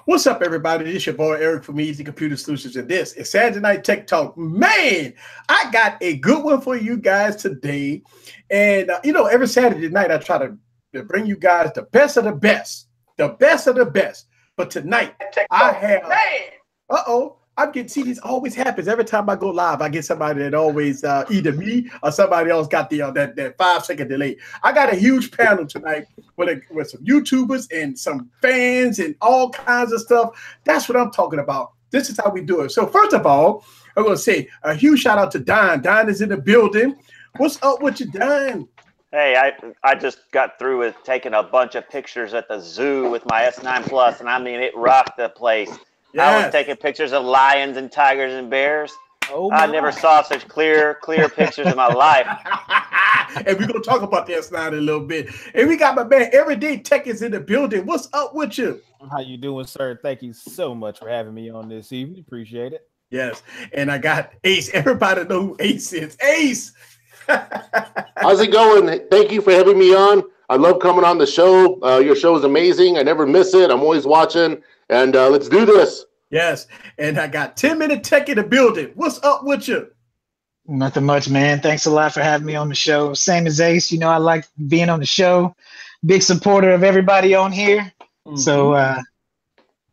What's up, everybody? This is your boy Eric from Easy Computer Solutions, and this is Saturday Night Tech Talk. Man, I got a good one for you guys today. And every Saturday night I try to bring you guys the best of the best, the best of the best. But tonight I have, I'm getting, see, this always happens every time I go live. I get somebody that always either me or somebody else got the that 5 second delay. I got a huge panel tonight with some YouTubers and some fans and all kinds of stuff. That's what I'm talking about. This is how we do it. So first of all, I'm going to say a huge shout out to Don. Don is in the building. What's up with you, Don? Hey, I just got through with taking a bunch of pictures at the zoo with my S9 Plus, and I mean, it rocked the place. Yes. I was taking pictures of lions and tigers and bears. Oh, I never saw such clear pictures in my life. And we're going to talk about the S9 in a little bit. And we got my man, Everyday Tech is in the building. What's up with you? How you doing, sir? Thank you so much for having me on this evening. Appreciate it. Yes. And I got Ace. Everybody know who Ace is. Ace! How's it going? Thank you for having me on. I love coming on the show. Your show is amazing. I never miss it. I'm always watching. And let's do this. Yes. And I got 10-minute Tech in the building. What's up with you? Nothing much, man. Thanks a lot for having me on the show. Same as Ace. You know, I like being on the show. Big supporter of everybody on here. Mm-hmm. So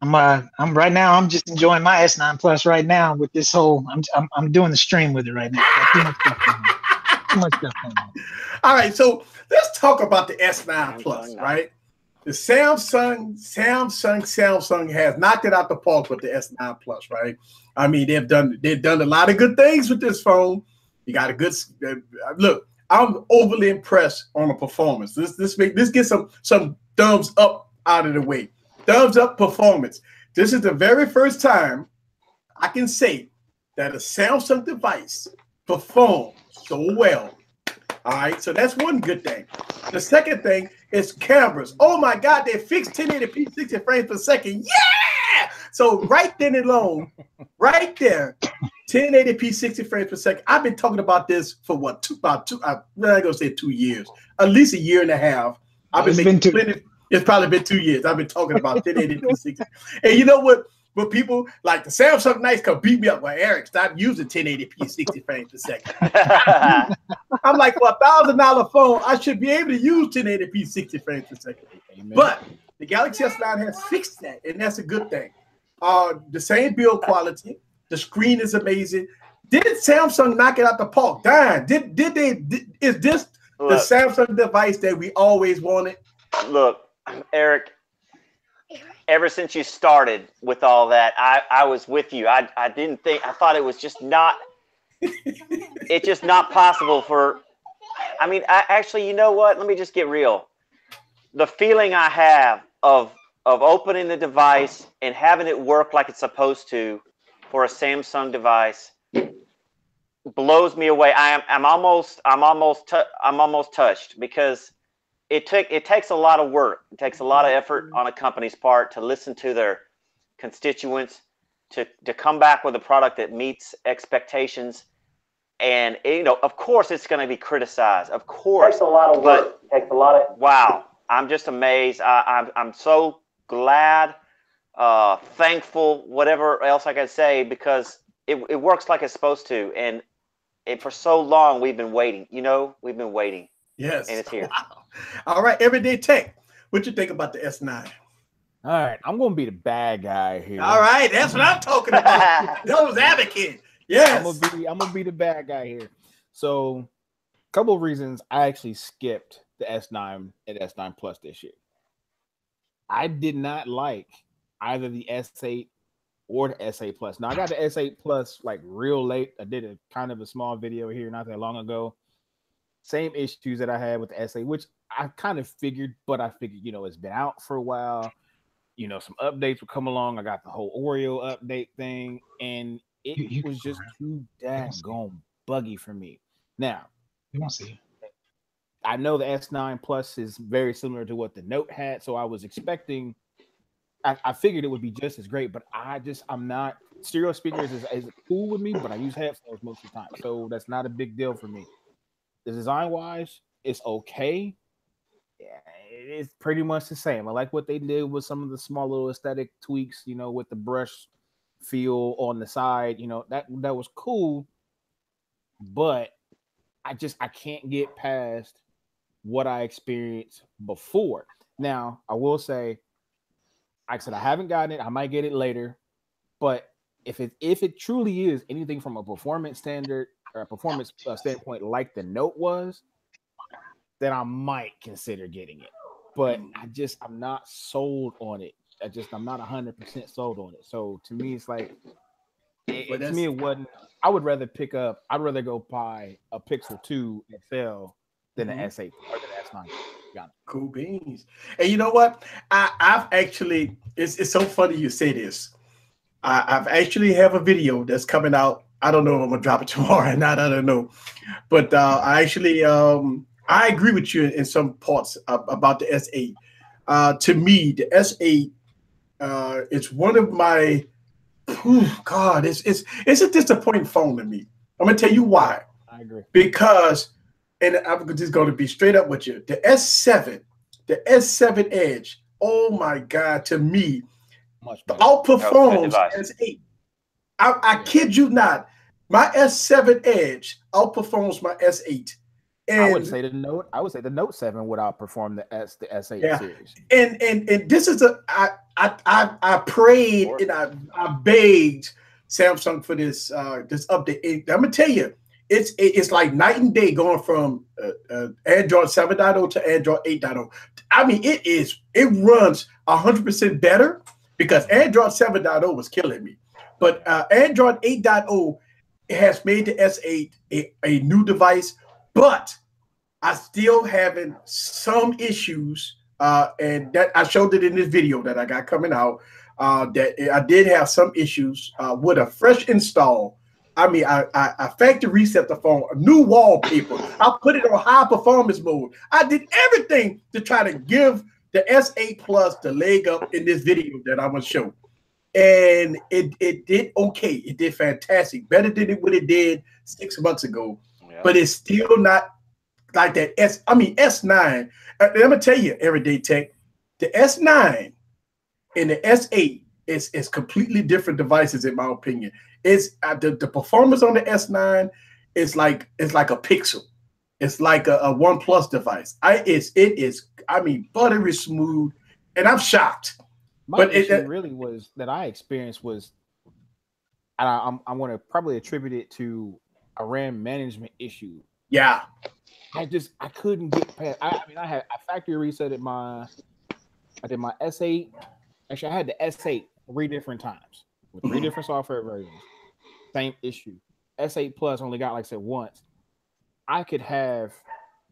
I'm right now. I'm just enjoying my S9 Plus right now with this whole. I'm doing the stream with it right now. Too much stuff going on. All right, so let's talk about the S9 Plus, right? The Samsung has knocked it out the park with the S9 Plus, right? I mean, they've done a lot of good things with this phone. You got a good look. I'm overly impressed on the performance. Let's get some thumbs up out of the way. Thumbs up performance. This is the very first time I can say that a Samsung device performs so well. All right, so that's one good thing. The second thing is cameras. Oh my God, they fixed 1080p 60 frames per second. Yeah! So right then and alone, right there, 1080p 60 frames per second. I've been talking about this for what? I'm not gonna say 2 years, at least a year and a half. It's probably been 2 years. I've been talking about 1080p 60. And you know what? But people like the Samsung Knights come beat me up. Well, Eric, stop using 1080p 60 frames per second. I'm like, for $1,000 phone, I should be able to use 1080p 60 frames per second. Amen. But the Galaxy S9 has fixed that, and that's a good thing. The same build quality. The screen is amazing. Did Samsung knock it out the park? Darn, is this the Samsung device that we always wanted? Look, Eric, ever since you started with all that, I was with you. I thought it was just not, it's just not possible for, I mean, actually, you know what? Let me just get real. The feeling I have of opening the device and having it work like it's supposed to for a Samsung device blows me away. I'm almost touched because it takes a lot of work. It takes a lot of effort on a company's part to listen to their constituents, to come back with a product that meets expectations. And, you know, of course it's going to be criticized. Of course. It takes a lot of work. It takes a lot of, wow. I'm just amazed. I'm so glad, thankful, whatever else I can say, because it works like it's supposed to. And for so long we've been waiting. You know, we've been waiting. Yes. And it's here. Wow. All right, Everyday Tech. What you think about the S9? All right, I'm going to be the bad guy here. All right, that's what I'm talking about. Those advocate. Yes. I'm gonna be the bad guy here. So, a couple of reasons I actually skipped the S9 and S9 Plus this year. I did not like either the S8 or the S8 Plus. Now, I got the S8 Plus like real late. I did a kind of a small video here not that long ago. Same issues that I had with the S8, which I kind of figured, but I figured, you know, it's been out for a while. You know, some updates would come along. I got the whole Oreo update thing, and it was just too daggone buggy for me. Now, I know the S9 Plus is very similar to what the Note had, so I was expecting, I figured it would be just as great, but I'm not, stereo speakers is cool with me, but I use headphones most of the time, so that's not a big deal for me. The design-wise, it's okay. it's pretty much the same. I like what they did with some of the small little aesthetic tweaks, you know, with the brush feel on the side, you know, that was cool. But I can't get past what I experienced before. Now, I will say, like I said, I haven't gotten it. I might get it later. But if it truly is anything from a performance standard or a performance standpoint like the Note was, then I might consider getting it. But I'm not sold on it. I'm not 100% sold on it. So to me, it's like, to me, it wasn't. I'd rather go buy a Pixel 2 XL than an S8 or the S9. Cool beans. And you know what? I've actually, it's so funny you say this. I've actually have a video that's coming out. I don't know if I'm gonna drop it tomorrow or not. I don't know. But I actually, I agree with you in some parts about the S8. To me, the S8, it's one of my, God, it's a disappointing phone to me. I'm gonna tell you why. I agree. Because, and I'm just gonna be straight up with you, the S7 Edge, oh my God, to me, outperforms S8. I kid you not. My S7 Edge outperforms my S8. And I would say the Note 7 would outperform the S8 series. And this is I prayed and I begged Samsung for this this update. And I'm gonna tell you, it's like night and day going from Android 7.0 to Android 8.0. I mean, it runs 100% better because Android 7.0 was killing me. But Android 8.0 has made the S8 a new device, but I still having some issues, and that I showed it in this video that I got coming out. That I did have some issues with a fresh install. I mean, I factory reset the phone, a new wallpaper. I put it on high performance mode. I did everything to try to give the S8 Plus the leg up in this video that I'm gonna show. And it did okay. It did fantastic, better than what it did 6 months ago. Yeah. But it's still not like that S9. I'm gonna tell you, Everyday Tech, the S9 and the S8 is completely different devices in my opinion. It's the performance on the S9 is like a Pixel. It's like a OnePlus device. It is buttery smooth, and I'm shocked. My issue really was that I experienced was, and I'm going to probably attribute it to a RAM management issue. Yeah, I couldn't get past. I factory reset I did my S8. Actually, I had the S8 3 different times with 3 different software versions. Same issue. S8 Plus only got, like I said, once. I could have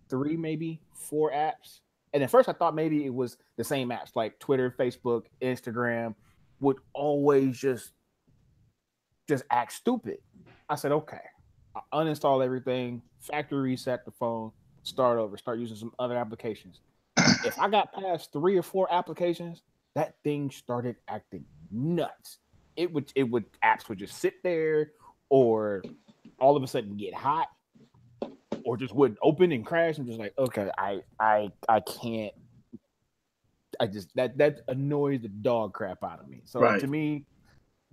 3, maybe 4 apps. And at first I thought maybe it was the same apps like Twitter, Facebook, Instagram would always just act stupid. I said, okay, I'll uninstall everything, factory reset the phone, start over, start using some other applications. If I got past 3 or 4 applications, that thing started acting nuts. Apps would just sit there or all of a sudden get hot. Or just wouldn't open and crash. I'm just like, okay, I can't. That annoys the dog crap out of me. So to me,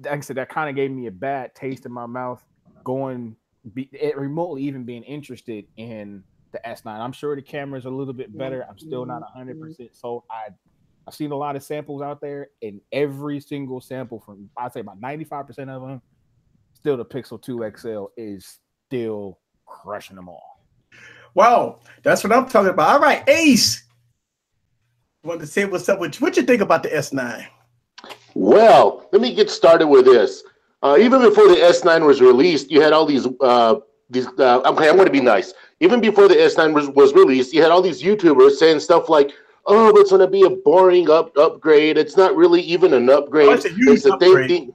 like I said, that kind of gave me a bad taste in my mouth. Remotely even being interested in the S9. I'm sure the camera's a little bit better. I'm still not 100% sold. I've seen a lot of samples out there, and every single sample from I'd say about 95% of them, still the Pixel 2 XL is still crushing them all. Wow, that's what I'm talking about. All right, Ace, want to say what's up with you? What you think about the S9? Well, let me get started with this. Even before the S9 was released, you had all these. Okay, I'm going to be nice. Even before the S9 was released, you had all these YouTubers saying stuff like, "Oh, it's going to be a boring upgrade. It's not really even an upgrade. It's the same thing.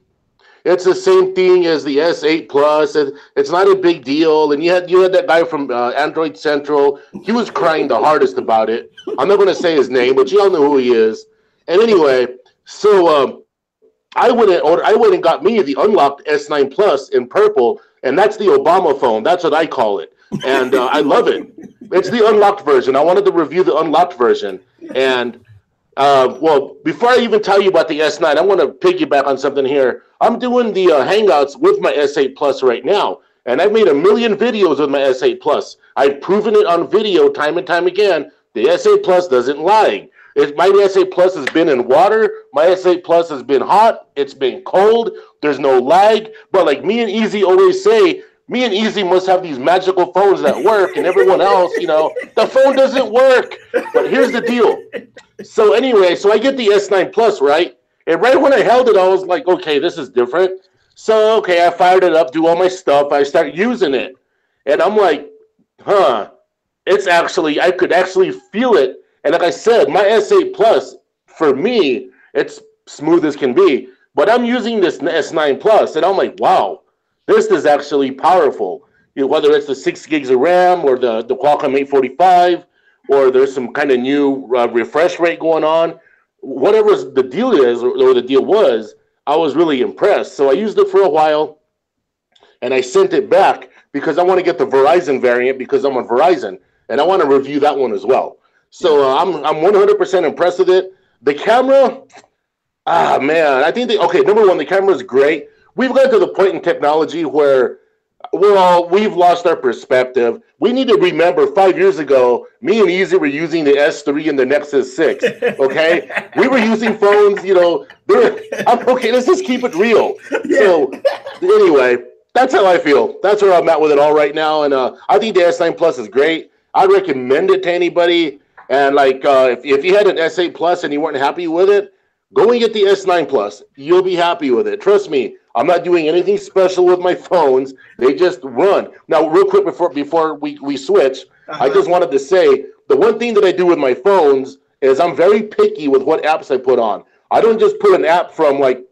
It's the same thing as the S8 Plus. It's not a big deal." And you had that guy from Android Central. He was crying the hardest about it. I'm not going to say his name, but you all know who he is. And anyway, so I went and got me the unlocked S9 Plus in purple, and that's the Obama phone. That's what I call it, and I love it. It's the unlocked version. I wanted to review the unlocked version. And, well, before I even tell you about the S9, I want to piggyback on something here. I'm doing the Hangouts with my S8 Plus right now. And I've made 1 million videos with my S8 Plus. I've proven it on video time and time again. The S8 Plus doesn't lag. My S8 Plus has been in water. My S8 Plus has been hot. It's been cold. There's no lag. But like me and Easy always say, me and Easy must have these magical phones that work, and everyone else, you know, the phone doesn't work. But here's the deal. So anyway, so I get the S9 Plus, right? And right when I held it, I was like, okay, this is different. So, okay, I fired it up, do all my stuff. I start using it. And I'm like, it's actually, I could actually feel it. And like I said, my S8 Plus, for me, it's smooth as can be. But I'm using this S9 Plus, and I'm like, wow, this is actually powerful. You know, whether it's the 6 gigs of RAM or the Qualcomm 845, or there's some kind of new refresh rate going on, whatever the deal is or the deal was, I was really impressed. So I used it for a while, and I sent it back because I want to get the Verizon variant because I'm on Verizon, and I want to review that one as well. So I'm 100% impressed with it. The camera, man, I think okay, number one, the camera is great. We've gotten to the point in technology where we've lost our perspective. We need to remember 5 years ago, me and Easy were using the S3 and the Nexus 6, okay? We were using phones, you know, okay, let's just keep it real. Yeah. So anyway, that's how I feel. That's where I'm at with it all right now. And I think the S9 Plus is great. I recommend it to anybody. And like, if you had an S8 Plus and you weren't happy with it, go and get the S9 Plus. You'll be happy with it. Trust me, I'm not doing anything special with my phones. They just run. Now, real quick before we switch, I just wanted to say, the one thing that I do with my phones is I'm very picky with what apps I put on. I don't just put an app from like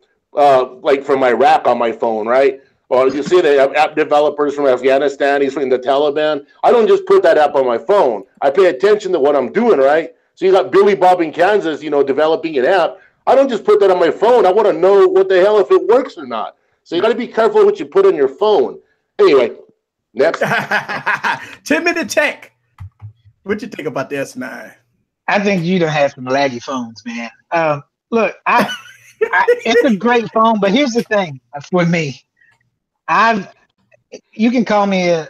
from Iraq on my phone, right? Or you see the app developers from Afghanistan, he's from the Taliban. I don't just put that app on my phone. I pay attention to what I'm doing, right? So you got Billy Bob in Kansas, you know, developing an app. I don't just put that on my phone. I want to know what the hell if it works or not. So you got to be careful what you put on your phone. Anyway, next. 10-minute tech. What you think about the S9? I think you don't have some laggy phones, man. Look, it's a great phone, but here's the thing for me. You can call me a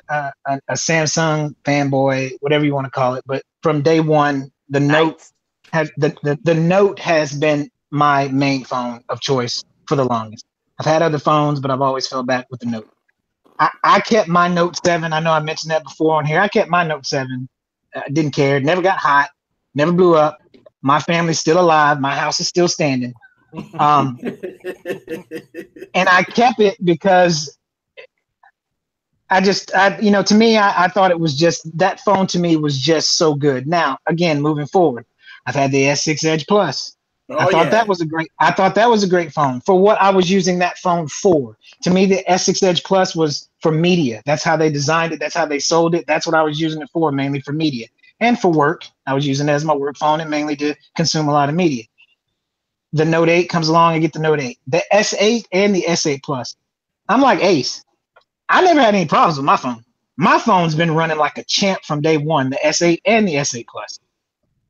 Samsung fanboy, whatever you want to call it, but from day one, the Note the Note has been my main phone of choice for the longest. I've had other phones, but I've always fell back with the Note. I kept my Note 7. I know I mentioned that before on here. I kept my Note 7. Didn't care. Never got hot. Never blew up. My family's still alive. My house is still standing. And I kept it because to me, I thought it was just, that phone to me was just so good. Now, again, moving forward, I've had the S6 Edge Plus. I thought that was a great phone for what I was using that phone for. To me, the S6 Edge Plus was for media. That's how they designed it. That's how they sold it. That's what I was using it for, mainly for media and for work. I was using it as my work phone and mainly to consume a lot of media. The Note 8 comes along, I get the Note 8. The S8 and the S8 Plus. I'm like Ace. I never had any problems with my phone. My phone's been running like a champ from day one, the S8 and the S8 Plus.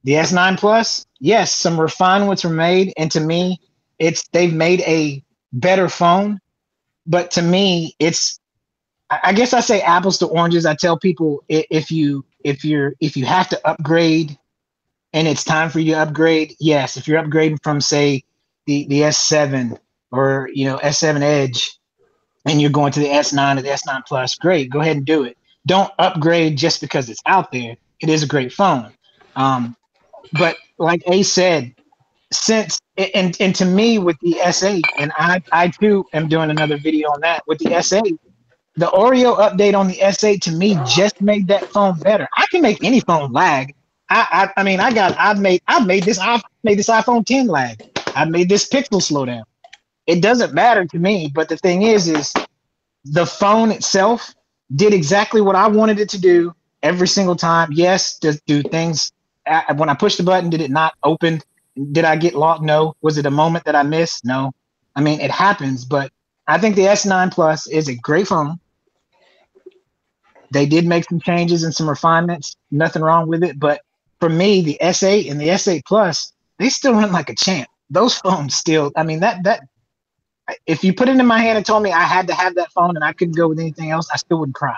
The S9 Plus, yes, some refinements were made, and to me, they've made a better phone. But to me, I guess I say apples to oranges. I tell people if you have to upgrade, and it's time for you to upgrade, yes. If you're upgrading from say the S7 or S7 Edge, and you're going to the S9 or the S9 Plus, great, go ahead and do it. Don't upgrade just because it's out there. It is a great phone. But like Ace said, and to me with the S8, and I too am doing another video on that with the S8, the Oreo update on the S8 to me just made that phone better. I can make any phone lag. I've made this iPhone 10 lag. I've made this Pixel slow down. It doesn't matter to me, but the thing is the phone itself did exactly what I wanted it to do every single time. Yes, do things. When I pushed the button, did it not open? Did I get locked? No. Was it a moment that I missed? No. I mean, it happens, but I think the S9 Plus is a great phone. They did make some changes and some refinements. Nothing wrong with it. But for me, the S8 and the S8 Plus, they still run like a champ. Those phones still, I mean, that if you put it in my hand and told me I had to have that phone and I couldn't go with anything else, I still wouldn't cry.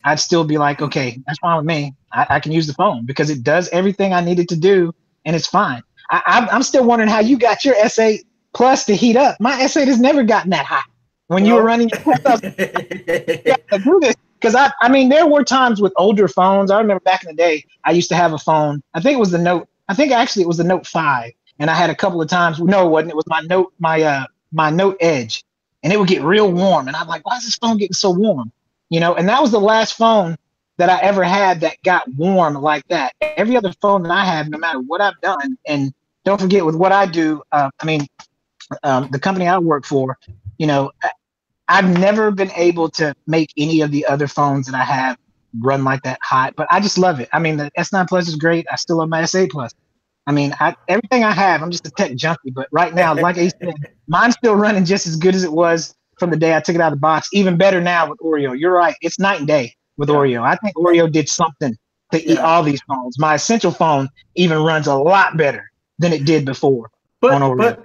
I'd still be like, okay, that's fine with me. I can use the phone because it does everything I needed to do, and it's fine. I'm still wondering how you got your S8 Plus to heat up. My S8 has never gotten that hot. When you were running your stuff, you gotta do this. Because I mean, there were times with older phones. I remember back in the day, I used to have a phone. I think it was the Note. I think actually it was the Note 5. And I had a couple of times. No, it wasn't. It was my Note, my Note Edge, and it would get real warm. And I'm like, why is this phone getting so warm? You know, and that was the last phone that I ever had that got warm like that. Every other phone that I have, no matter what I've done, and don't forget with what I do, the company I work for, you know, I've never been able to make any of the other phones that I have run like that hot, but I just love it. I mean, the S9 Plus is great. I still love my S8 Plus. I mean, everything I have, I'm just a tech junkie, but right now, like I said, mine's still running just as good as it was from the day I took it out of the box. Even better now with Oreo. You're right. It's night and day with Oreo. I think Oreo did something to eat all these phones. My Essential phone even runs a lot better than it did before on Oreo.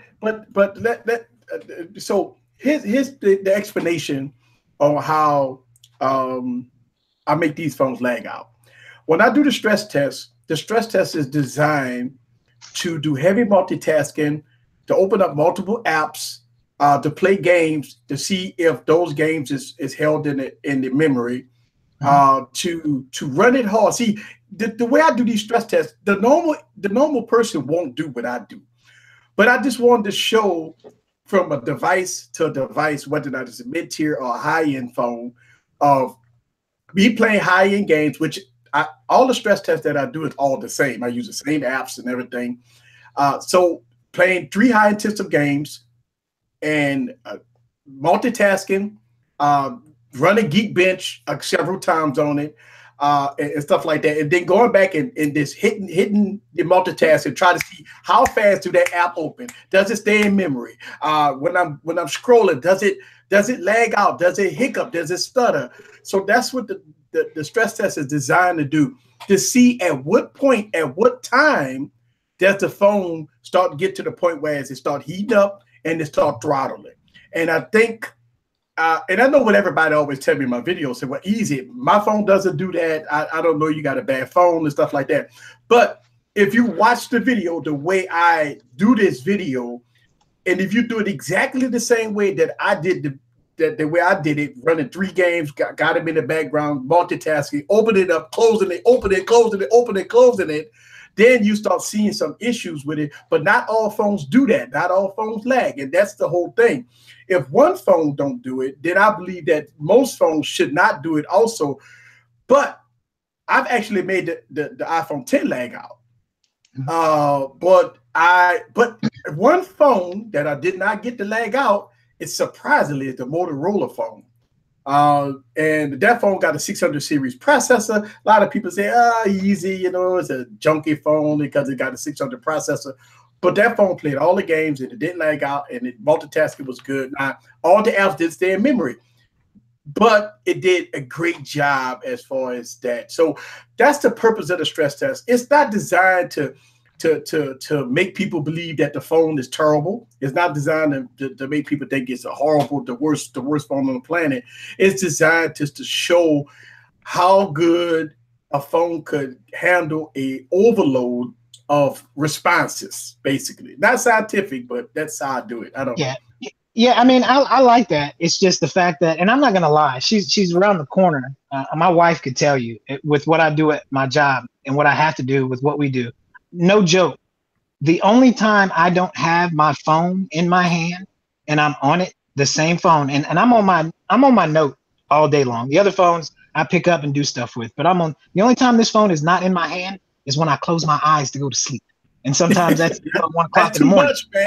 So here's the explanation on how I make these phones lag out. When I do the stress test is designed to do heavy multitasking, to open up multiple apps, to play games, to see if those games is held in the memory, to run it hard. See, the way I do these stress tests, the normal person won't do what I do. But I just wanted to show from a device to a device, whether or not it's a mid-tier or a high-end phone, of me playing high-end games, which all the stress tests that I do is all the same. I use the same apps and everything. So playing 3 high-intensive games and multitasking, running Geekbench several times on it, and stuff like that, and then going back and just hitting the multitask and try to see how fast do that app open. Does it stay in memory? When I'm scrolling, does it lag out? Does it hiccup? Does it stutter? So that's what the stress test is designed to do, to see at what point, at what time does the phone start to get to the point where it start heating up and it start throttling. And I think, and I know what everybody always tell me in my videos, say, well, easy, my phone doesn't do that. I don't know, you got a bad phone and stuff like that. But if you watch the video, the way I do this video, and if you do it exactly the same way that I did the way I did it, running 3 games, got them in the background, multitasking, open it up, closing it, open it, closing it, open it, closing it, then you start seeing some issues with it. But not all phones do that. Not all phones lag. And that's the whole thing. If one phone don't do it, then I believe that most phones should not do it also. But I've actually made the iPhone 10 lag out. But one phone that I did not get the lag out, it's surprisingly the Motorola phone. And that phone got a 600 series processor. A lot of people say, easy, you know, it's a junky phone because it got a 600 processor. But that phone played all the games and it didn't lag out, and it multitasking was good. Now, all the apps did stay in memory, but it did a great job as far as that. So that's the purpose of the stress test. It's not designed to make people believe that the phone is terrible. It's not designed to make people think it's a horrible, the worst phone on the planet. It's designed just to show how good a phone could handle a overload of responses, basically. Not scientific, but that's how I do it. I don't know. Yeah, I mean, I like that. It's just the fact that, and I'm not gonna lie, she's around the corner. My wife could tell you, with what I do at my job and what I have to do with what we do. No joke. The only time I don't have my phone in my hand and I'm on it, the same phone, and I'm on my Note all day long. The other phones I pick up and do stuff with, but the only time this phone is not in my hand is when I close my eyes to go to sleep. And sometimes that's 1 o'clock in the morning. Much,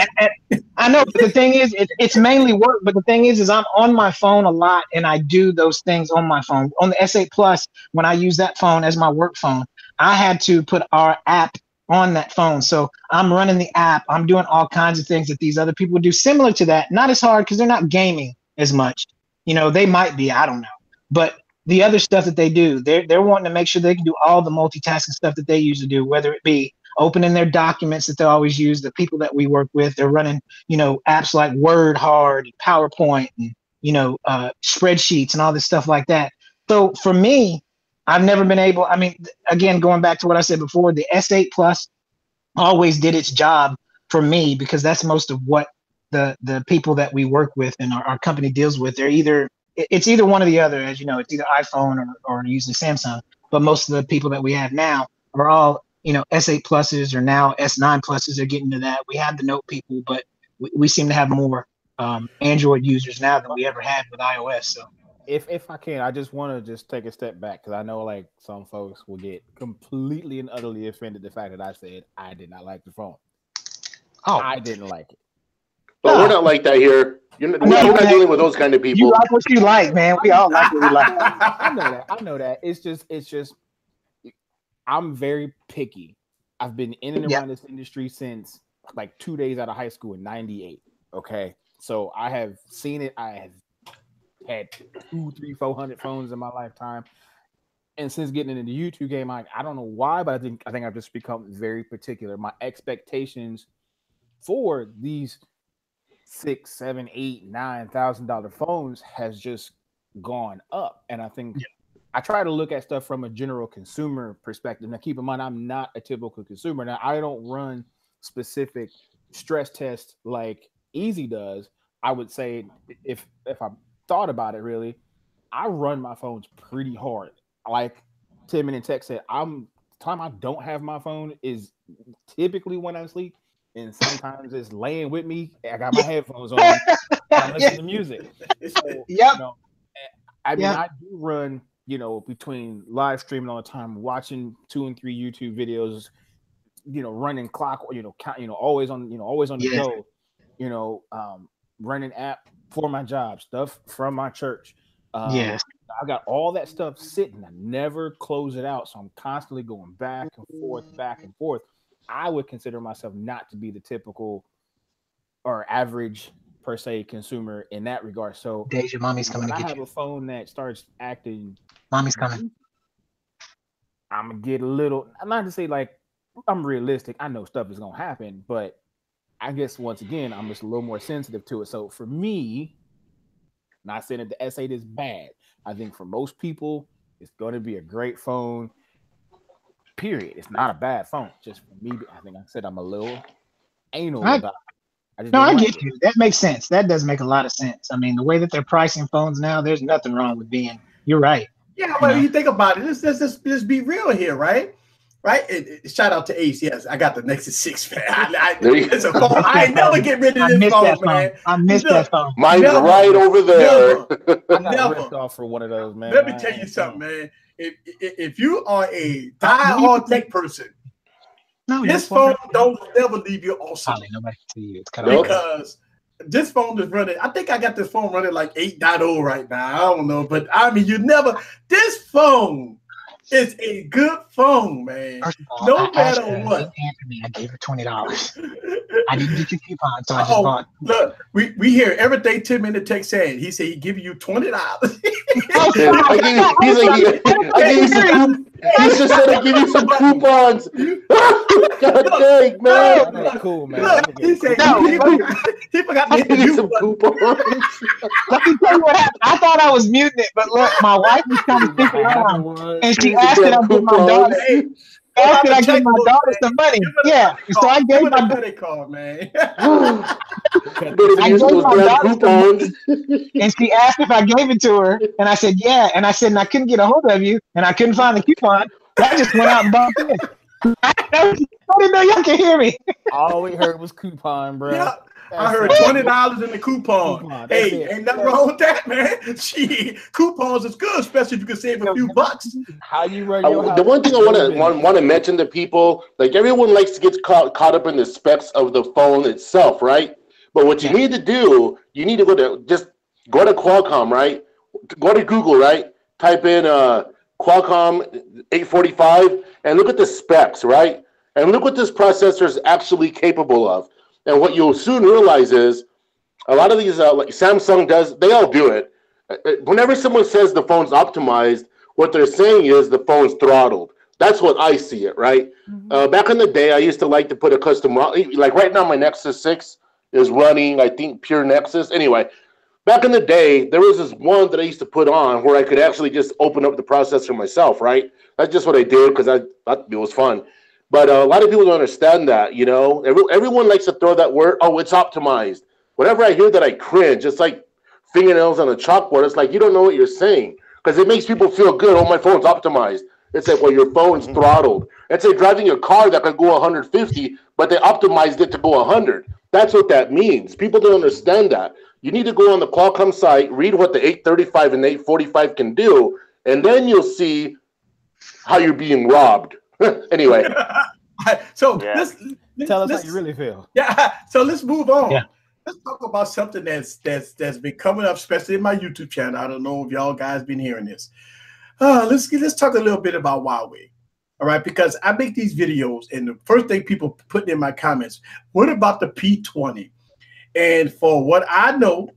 and I know, but the thing is, it's mainly work. But the thing is I'm on my phone a lot, and I do those things on my phone. On the S8 Plus, when I use that phone as my work phone, I had to put our app on that phone. So I'm running the app. I'm doing all kinds of things that these other people do similar to that. Not as hard because they're not gaming as much. You know, they might be, I don't know. But the other stuff that they do. They're wanting to make sure they can do all the multitasking stuff that they usually do, whether it be opening their documents that they always use. The people that we work with, they're running, apps like Word Hard, PowerPoint, and spreadsheets and all this stuff like that. So for me, I've never been able. I mean, again, going back to what I said before, the S8 Plus always did its job for me, because that's most of what the people that we work with and our company deals with. It's either one or the other, as you know. It's either iPhone or usually Samsung. But most of the people that we have now are all, S8 Pluses or now S9 Pluses are getting to that. We have the Note people, but we seem to have more Android users now than we ever had with iOS. So if I can, I just want to just take a step back, because I know like some folks will get completely and utterly offended the fact that I said I did not like the phone. Oh, I didn't like it. But we're not like that here. We're not dealing with those kind of people. You like what you like, man. We all like what we like. I know that. It's just I'm very picky. I've been in and around this industry since like 2 days out of high school in '98. Okay. So I have seen it. I have had 200, 300, 400 phones in my lifetime. And since getting into the YouTube game, I don't know why, but I think I've just become very particular. My expectations for these $6,000, $7,000, $8,000, $9,000 phones has just gone up. And I think I try to look at stuff from a general consumer perspective. Now, keep in mind, I'm not a typical consumer. Now, I don't run specific stress tests like Easy does. I would say if I thought about it, really, I run my phones pretty hard. Like Tim and Tech said, the time I don't have my phone is typically when I sleep. And sometimes it's laying with me. I got my headphones on. I listen to music. So, I do run, between live streaming all the time, watching 2 and 3 YouTube videos, running clock, always on the go, running app for my job, stuff from my church. I got all that stuff sitting. I never close it out. So I'm constantly going back and forth. I would consider myself not to be the typical or average per se consumer in that regard. So Deja, mommy's coming to get you. I have a phone that starts acting. Mommy's coming. I'm gonna get a little. I'm not to say like I'm realistic. I know stuff is gonna happen, but I guess once again I'm just a little more sensitive to it. So for me, not saying that the S8 is bad. I think for most people, it's going to be a great phone. Period. It's not a bad phone. Just for me, I think I said I'm a little anal about it. I get you. That makes sense. That does make a lot of sense. I mean, the way that they're pricing phones now, there's nothing wrong with being. You're right. Yeah, but you think about it. Let's be real here, right? Right? Shout out to Ace. Yes, I got the Nexus 6, man. It's a phone. I ain't never get rid of this phone, man. I missed that phone. Mine's right over there. I got ripped off for one of those, man. Let me tell you something, man. If you are a die-hard tech person, this phone don't never leave you awesome. Nobody can see you. It's cut off. Because this phone is running. I think I got this phone running like 8.0 right now. I don't know, but I mean, this phone is a good phone, man. All, no matter what. Anthony, I gave her $20. I didn't get your coupon, so I just bought. Look, we hear everything Tim in the text saying. He said he give you $20. He just said I give you some coupons. God dang, man. That's cool, man. Look, he said he forgot to give you some coupons. Let me tell you what happened. I thought I was muting it, but look, my wife was trying to stick around, and she asked that I give my daughter. I gave my daughter some money. Yeah, so I gave my credit card, man. I gave my daughter some money, and she asked if I gave it to her, and I said yeah, and I said and I couldn't get a hold of you, and I couldn't find the coupon. So I just went out and bought it. I didn't know y'all can hear me. All we heard was coupon, bro. Yeah. I heard $20 in the coupon. Hey, ain't nothing wrong with that, man. Coupons is good, especially if you can save a few bucks. How you run your house? The one thing I want to mention to people, like everyone likes to get caught up in the specs of the phone itself, right? But what you need to do, you need to go to Qualcomm, right? Go to Google, right? Type in Qualcomm 845 and look at the specs, right? And look what this processor is actually capable of. And what you'll soon realize is a lot of these, like Samsung does, they all do it. Whenever someone says the phone's optimized, what they're saying is the phone's throttled. That's what I see it, right? Back in the day, I used to like to put a custom, like right now my Nexus 6 is running, I think, pure Nexus. Anyway, back in the day, there was this one that I used to put on where I could actually just open up the processor myself, right? That's just what I did because I thought it was fun. But a lot of people don't understand that, you know? Everyone likes to throw that word, oh, it's optimized. Whenever I hear that, I cringe. It's like fingernails on a chalkboard. It's like, you don't know what you're saying because it makes people feel good. Oh, my phone's optimized. It's like, well, your phone's throttled. It's like driving a car that could go 150, but they optimized it to go 100. That's what that means. People don't understand that. You need to go on the Qualcomm site, read what the 835 and 845 can do, and then you'll see how you're being robbed. Anyway. So tell us how you really feel. Yeah. So let's move on. Yeah. Let's talk about something that's been coming up, especially in my YouTube channel. I don't know if y'all guys been hearing this. Let's talk a little bit about Huawei. All right, because I make these videos, and the first thing people put in my comments, what about the P20? And for what I know,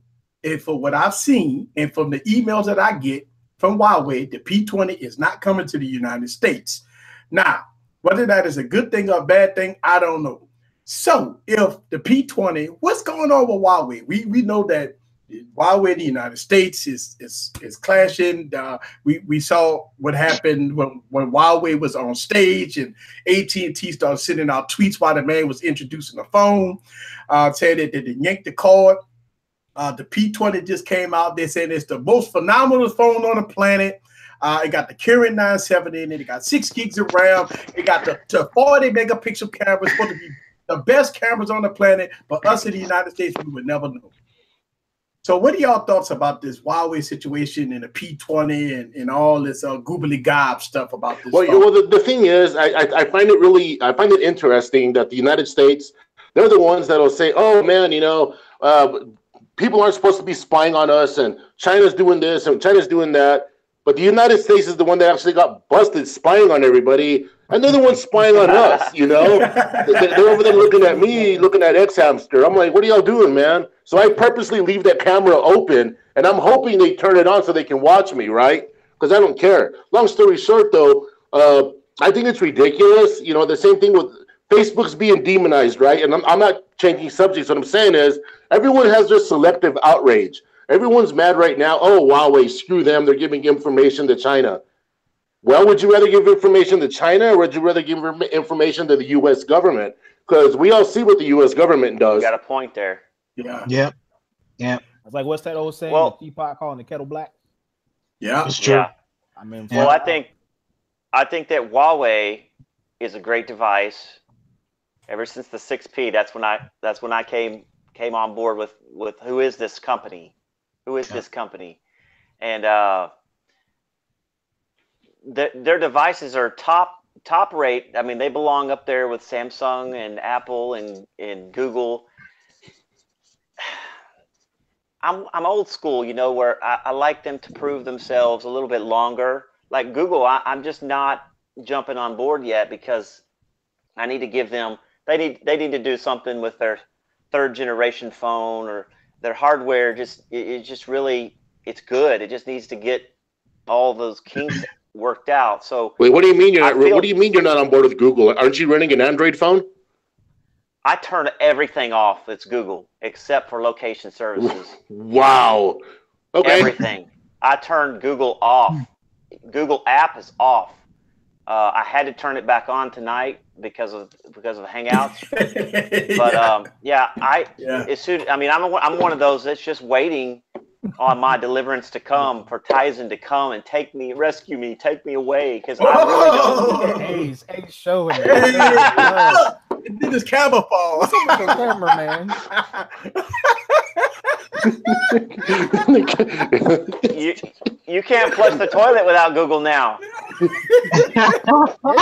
and for what I've seen, and from the emails that I get from Huawei, the P20 is not coming to the United States. Now, whether that is a good thing or a bad thing, I don't know. So if the P20, what's going on with Huawei? We know that Huawei in the United States is clashing. We saw what happened when Huawei was on stage and AT&T started sending out tweets while the man was introducing the phone, saying that they yanked the cord. The P20 just came out. They said it's the most phenomenal phone on the planet. It got the Kirin 970 in it. It got 6 gigs of RAM. It got the 40 megapixel camera. It's supposed to be the best cameras on the planet. But us in the United States, we would never know. So what are y'all thoughts about this Huawei situation and the P20 and all this googly gob stuff about this? Well, the thing is, I find it interesting that the United States, they're the ones that'll say, oh man, you know, people aren't supposed to be spying on us and China's doing this and China's doing that. But the United States is the one that actually got busted spying on everybody. And they're the ones spying on us, you know? They're over there looking at me, looking at X-Hamster. I'm like, what are y'all doing, man? So I purposely leave that camera open, and I'm hoping they turn it on so they can watch me, right? Because I don't care. Long story short, though, I think it's ridiculous. You know, the same thing with Facebook's being demonized, right? And I'm not changing subjects. What I'm saying is everyone has their selective outrage. Everyone's mad right now. Oh, Huawei, screw them. They're giving information to China. Well, would you rather give information to China or would you rather give information to the U.S. government? Because we all see what the U.S. government does. You got a point there. Yeah. Yep. Yeah. It's like, what's that old saying? Well, the teapot calling the kettle black. Yeah, it's true. Yeah. I mean, Well, I think that Huawei is a great device. Ever since the 6P, that's when I came on board with who is this company? Who is this company? And their devices are top rate. I mean, they belong up there with Samsung and Apple and Google. I'm old school, you know, where I like them to prove themselves a little bit longer. Like Google, I'm just not jumping on board yet because I need to give them. They need to do something with their 3rd generation phone or their hardware. It's just really, it's good. It just needs to get all those kinks worked out. So wait, what do you mean you're not on board with Google? Aren't you running an Android phone? I turn everything off that's Google except for location services. Wow. Okay. Everything. I turned Google off. Google app is off. I had to turn it back on tonight because of Hangouts. But as soon, I mean, I'm one of those that's just waiting on my deliverance to come, for Tizen to come and rescue me, take me away, because I really don't. He's showing it. It did his camera fall. What's up with the camera, man? You can't flush the toilet without Google now. Yes,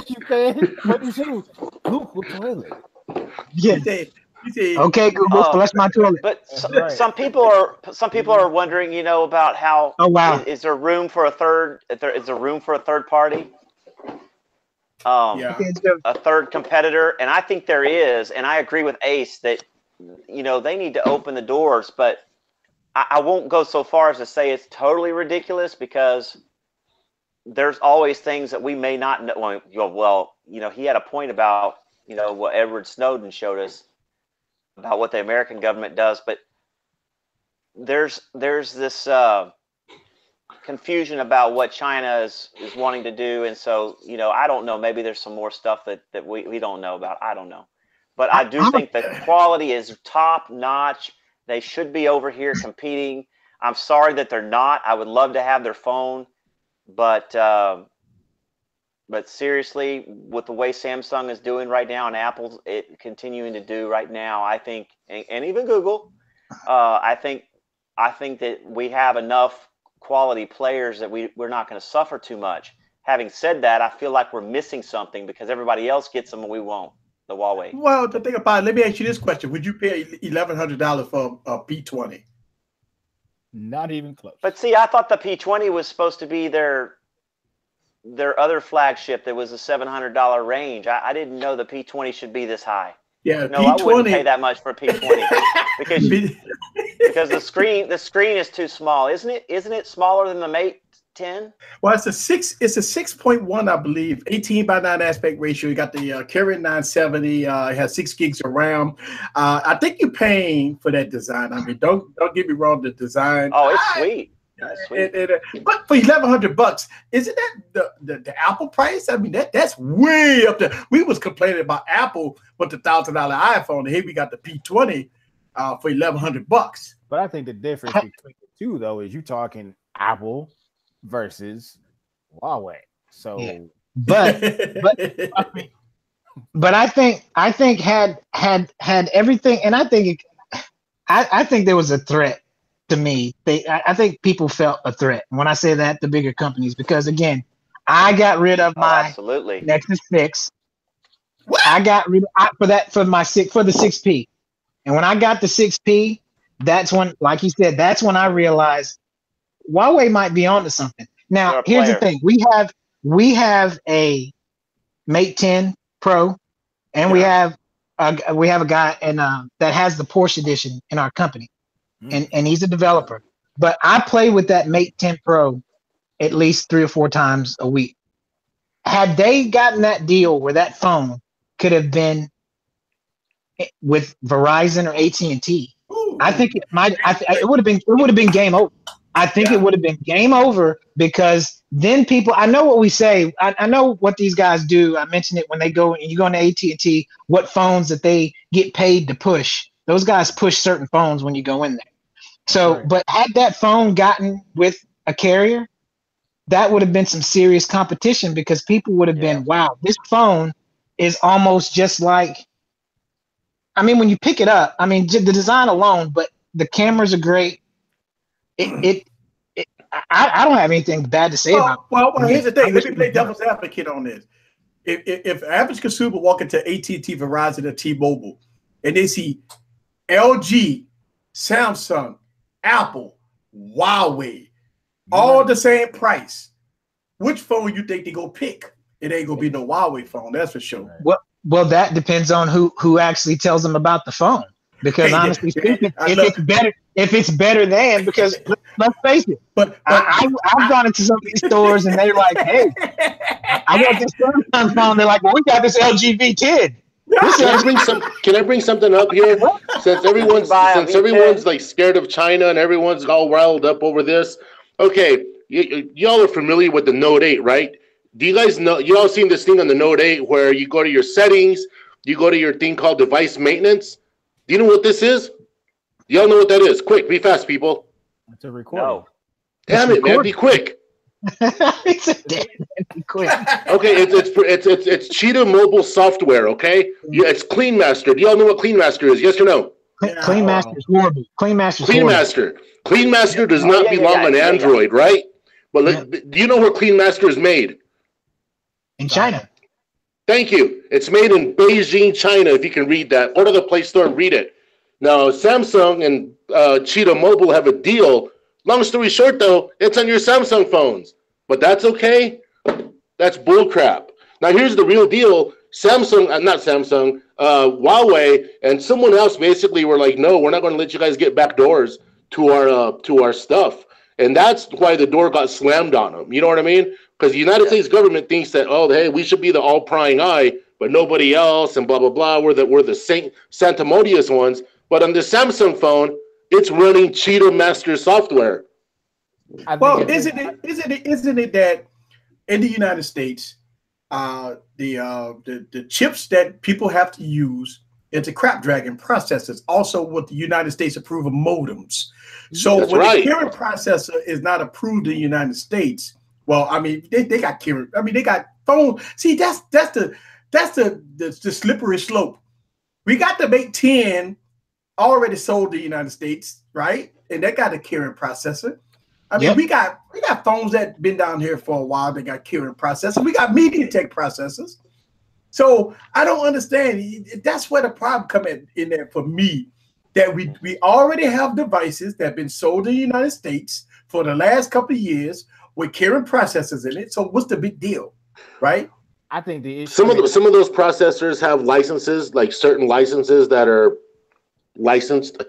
you can. What do you do? Google toilet. Yeah. Okay, Google, flush my toilet. But some people are wondering, you know, about how. Oh wow! Is there room for a third? Is there room for a third party? A third competitor, and I think there is, and I agree with Ace that, you know, they need to open the doors. But I won't go so far as to say it's totally ridiculous, because there's always things that we may not know. Well, he had a point about, what Edward Snowden showed us about what the American government does, but there's this confusion about what China is wanting to do. And so, I don't know, maybe there's some more stuff that we don't know about. I don't know. But I do think the quality is top notch. They should be over here competing. I'm sorry that they're not. I would love to have their phone, but seriously, with the way Samsung is doing right now and Apple's continuing to do right now, I think, and even Google, I think that we have enough quality players that we're not going to suffer too much. Having said that, I feel like we're missing something because everybody else gets them and we won't. The Huawei. Well, the thing about it, let me ask you this question: would you pay $1,100 for a P20? Not even close. But see, I thought the P20 was supposed to be their other flagship that was a $700 range. I didn't know the P20 should be this high. Yeah, no, P20, I wouldn't pay that much for a P20 because the screen is too small, isn't it? Isn't it smaller than the Mate 10? Well, it's a 6.1, I believe, 18:9 aspect ratio. You got the Kirin 970. It has 6 gigs of RAM. I think you're paying for that design. I mean, don't get me wrong, the design. Oh, it's sweet. But for $1,100, isn't that the Apple price? I mean, that's way up there. We was complaining about Apple with the $1,000 iPhone, and here we got the P20 for $1,100. But I think the difference between the two, though, is you talking Apple versus Huawei. So, yeah. but I think had everything, and I think there was a threat. To me, I think people felt a threat. And when I say that, the bigger companies, because again, I got rid of my Nexus 6. What? I got rid of for the 6P. And when I got the 6P, that's when, like he said, that's when I realized Huawei might be onto something. Now, here's the thing: we have a Mate 10 Pro, and we have a guy that has the Porsche edition in our company. And he's a developer, but I play with that Mate 10 Pro at least 3 or 4 times a week. Had they gotten that deal where that phone could have been with Verizon or AT&T, I think it would have been game over. I think it would have been game over, because then people, I know what we say. I know what these guys do. I mentioned it when they go and you go into AT&T, what phones that they get paid to push. Those guys push certain phones when you go in there. So, right. But had that phone gotten with a carrier, that would have been some serious competition, because people would have been, wow, this phone is almost just like, I mean, when you pick it up, I mean, the design alone, but the cameras are great. I don't have anything bad to say about it. Well, here's the thing. Let me play devil's advocate on this. If average consumer walk into AT&T, Verizon, or T-Mobile, and they see LG, Samsung, Apple, Huawei, all the same price, which phone you think they go pick? It ain't gonna be no Huawei phone, that's for sure. Well, that depends on who actually tells them about the phone. Because honestly speaking, if it's better than, because let's face it, but I've gone into some of these stores and they're like, hey, I want this Samsung phone. They're like, well, we got this LG V10. Can I bring something up here? Since everyone's like scared of China and everyone's all riled up over this. Okay, y'all are familiar with the Note 8, right? Do you guys know? You all seen this thing on the Note 8 where you go to your settings, you go to your thing called device maintenance. Do you know what this is? Y'all know what that is? Quick, be fast, people. It's a recording. No. Damn it, man! Be quick. Be quick. Okay, it's Cheetah Mobile software. Okay, yeah, it's Clean Master. Do y'all know what Clean Master is? Yes or no? Clean Master is horrible. Clean Master does not belong on Android, right? But do you know where Clean Master is made? In China. Thank you. It's made in Beijing, China, if you can read that. Go to the Play Store and read it. Now, Samsung and Cheetah Mobile have a deal. Long story short, though, it's on your Samsung phones. But that's okay. That's bullcrap. Now, here's the real deal. Huawei and someone else basically were like, no, we're not going to let you guys get back doors to our stuff, and that's why the door got slammed on them. You know what I mean? Because the United States government thinks that, oh, hey, we should be the all prying eye, but nobody else, and blah blah blah. We're the sanctimonious ones. But on the Samsung phone, it's running cheater master software. Well, isn't it that in the United States, the chips that people have to use into Snapdragon processors also with the United States approval modems. So That's when right. the Kirin processor is not approved in the United States, well, I mean they got Kirin. I mean they got phone. See, that's the slippery slope. We got the Mate 10 already sold in the United States, right? And they got a Kirin processor. I mean, we got phones that been down here for a while. They got Kirin processors. We got MediaTek processors. So I don't understand. That's where the problem come in there for me. That we already have devices that have been sold in the United States for the last couple of years with Kirin processors in it. So what's the big deal, right? I think the issue. Some of those processors have licenses, like certain licenses that are licensed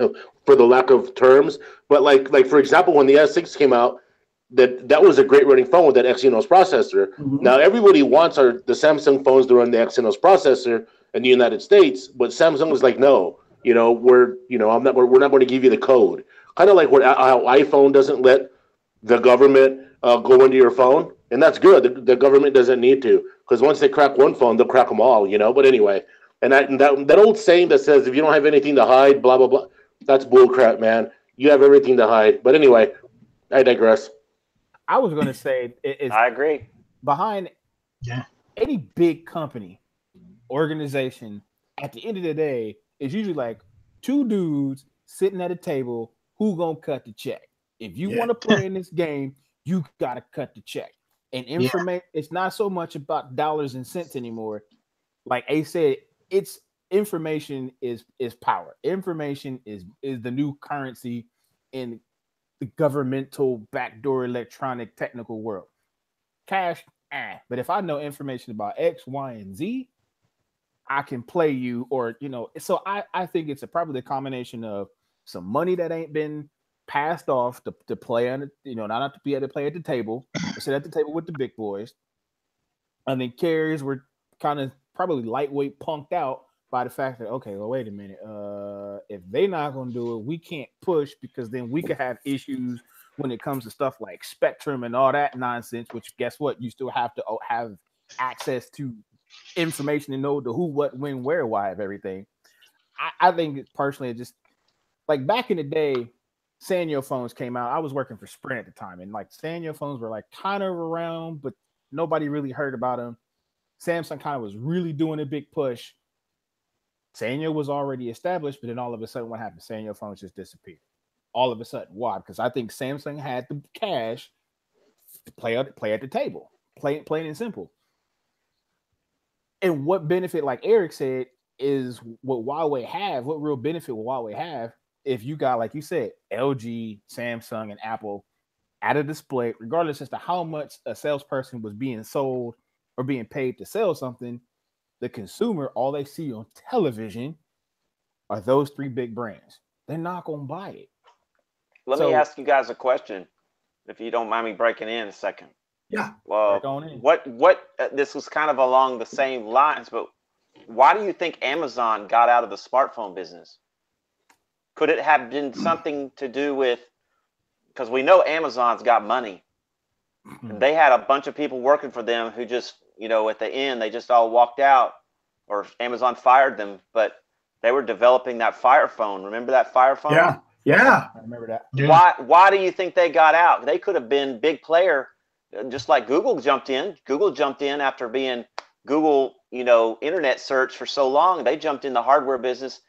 for the lack of terms. But like for example, when the S6 came out, that was a great running phone with that Exynos processor. Mm-hmm. Now everybody wants the Samsung phones to run the Exynos processor in the United States, but Samsung was like, no, we're not going to give you the code. Kind of like how iPhone doesn't let the government go into your phone, and that's good. The government doesn't need to, because once they crack one phone, they'll crack them all. But anyway, and that old saying that says if you don't have anything to hide, blah blah blah, that's bullcrap, man. You have everything to hide. But anyway, I digress. I was going to say, I agree. Behind any big company, organization, at the end of the day, it's usually like two dudes sitting at a table who gonna cut the check. If you want to play in this game, you got to cut the check. And information, it's not so much about dollars and cents anymore. Like Ace said, it's information is power. Information is the new currency in the governmental backdoor electronic technical world. Cash, but if I know information about X, Y, and Z, I can play you, or so I think it's probably a combination of some money that ain't been passed off to play on, not to be able to play at the table, or sit at the table with the big boys. And then carriers were kind of probably lightweight punked out by the fact that, okay, well, wait a minute. If they're not going to do it, we can't push, because then we could have issues when it comes to stuff like Spectrum and all that nonsense, which guess what? You still have to have access to information to know the who, what, when, where, why of everything. I think personally, just like back in the day, Sanyo phones came out. I was working for Sprint at the time, and like Sanyo phones were like kind of around, but nobody really heard about them. Samsung kind of was really doing a big push. Sanyo was already established, but then all of a sudden, what happened? Sanyo phones just disappeared. All of a sudden, why? Because I think Samsung had the cash to play at the table, plain and simple. And what benefit, like Eric said, is what Huawei have. What real benefit will Huawei have if you got, like you said, LG, Samsung, and Apple at a display, regardless as to how much a salesperson was being sold or being paid to sell something, the consumer, all they see on television are those three big brands. They're not going to buy it. Let me ask you guys a question, if you don't mind me breaking in a second. Yeah. Well, what this was kind of along the same lines, but why do you think Amazon got out of the smartphone business? Could it have been something to do with, because we know Amazon's got money. They had a bunch of people working for them who just, at the end, they just all walked out, or Amazon fired them, but they were developing that Fire phone. Remember that Fire phone? Yeah. I remember that. Yeah. Why do you think they got out? They could have been big player, just like Google jumped in. Google jumped in after being Google, internet search for so long. They jumped in the hardware business.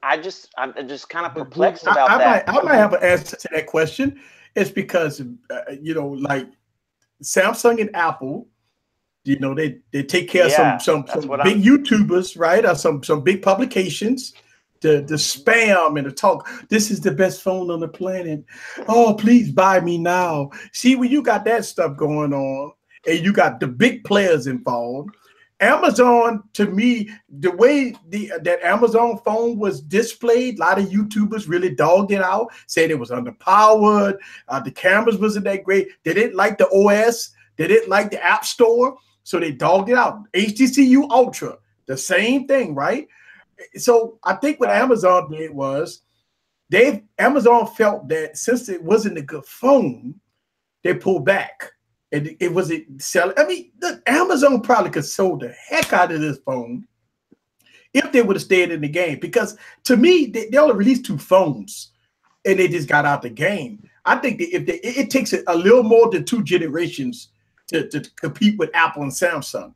I'm just kind of perplexed about that. I might have an answer to that question. It's because, like Samsung and Apple, they take care of some big YouTubers, right? Or some big publications. The spam and the talk. This is the best phone on the planet. Oh, please buy me now. See, when you got that stuff going on and you got the big players involved, Amazon, to me, the way that Amazon phone was displayed, a lot of YouTubers really dogged it out, said it was underpowered. The cameras wasn't that great. They didn't like the OS. They didn't like the App Store, so they dogged it out. HTC Ultra, the same thing, right? So I think what Amazon did was Amazon felt that since it wasn't a good phone, they pulled back. And it wasn't selling. I mean, look, Amazon probably could sold the heck out of this phone if they would have stayed in the game. Because to me, they only released 2 phones and they just got out the game. I think that it takes a little more than 2 generations to compete with Apple and Samsung.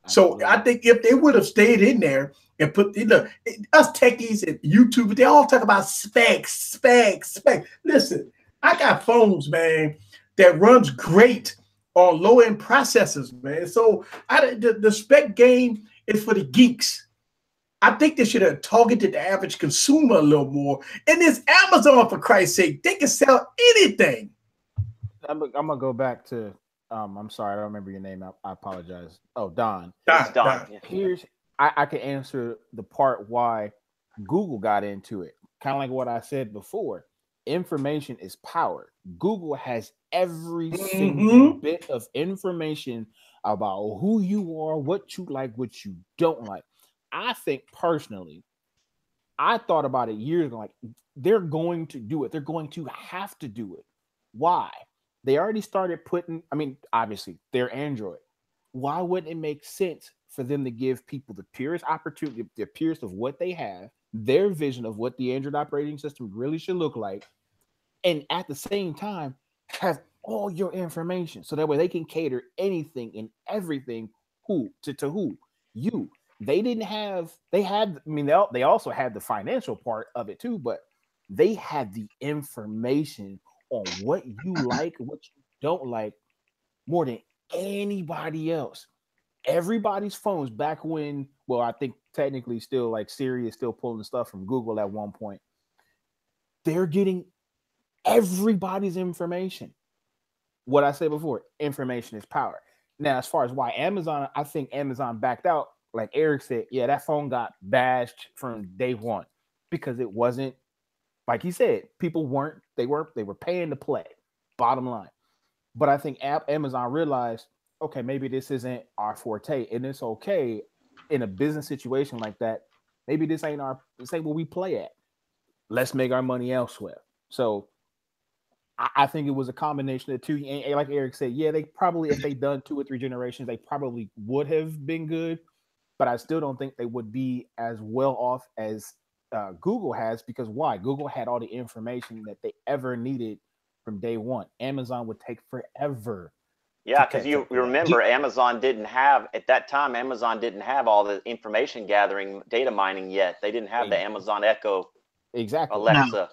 So I think if they would have stayed in there and put, us techies and YouTubers, they all talk about specs. Listen, I got phones, man, that runs great on low-end processors, man. So the spec game is for the geeks. I think they should have targeted the average consumer a little more. And it's Amazon, for Christ's sake. They can sell anything. I'm gonna go back to I'm sorry, I don't remember your name. I apologize. Oh, Don. Don. Here's I can answer the part why Google got into it. Kind of like what I said before. Information is power. Google has every single bit of information about who you are, what you like, what you don't like. I think personally, I thought about it years ago, like they're going to do it. They're going to have to do it. Why? They already started putting, I mean, obviously they're Android. Why wouldn't it make sense for them to give people the purest opportunity, the purest of what they have, their vision of what the Android operating system really should look like, and at the same time have all your information, so that way they can cater anything and everything to who you. They didn't have. They had. I mean, they also had the financial part of it too, but they had the information on what you like, what you don't like, more than anybody else. Everybody's phones back when, well, I think technically still like Siri is still pulling stuff from Google at one point. They're getting everybody's information. What I said before, information is power. Now, as far as why Amazon, I think Amazon backed out. Like Eric said, yeah, that phone got bashed from day one because it wasn't, like he said, people weren't, they were paying to play, bottom line. But I think Amazon realized, okay, maybe this isn't our forte, and it's okay in a business situation like that. Maybe this ain't what we play at. Let's make our money elsewhere. So I think it was a combination of 2. And like Eric said, yeah, they probably, if they'd done 2 or 3 generations, they probably would have been good. But I still don't think they would be as well off as Google has, because why? Google had all the information that they ever needed from day one. Amazon would take forever. Yeah, because you remember Amazon didn't have, at that time, Amazon didn't have all the information gathering, data mining yet. They didn't have the Amazon Echo, Alexa.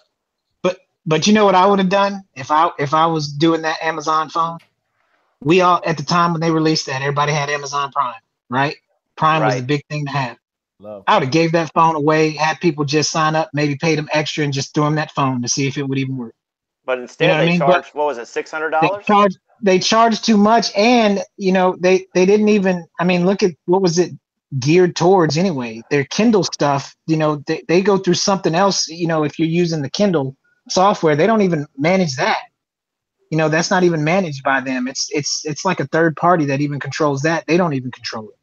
No. But you know what I would have done if I was doing that Amazon phone? We all, at the time when they released that, everybody had Amazon Prime, right? Prime was the big thing to have. I would have gave that phone away, had people just sign up, maybe paid them extra and just throw them that phone to see if it would even work. But instead they charged, what was it, $600? They charged too much, and they didn't even, I mean, look at what was it geared towards anyway. Their Kindle stuff, they go through something else. If you're using the Kindle software, they don't even manage that. That's not even managed by them. It's like a third party that even controls that. They don't even control it.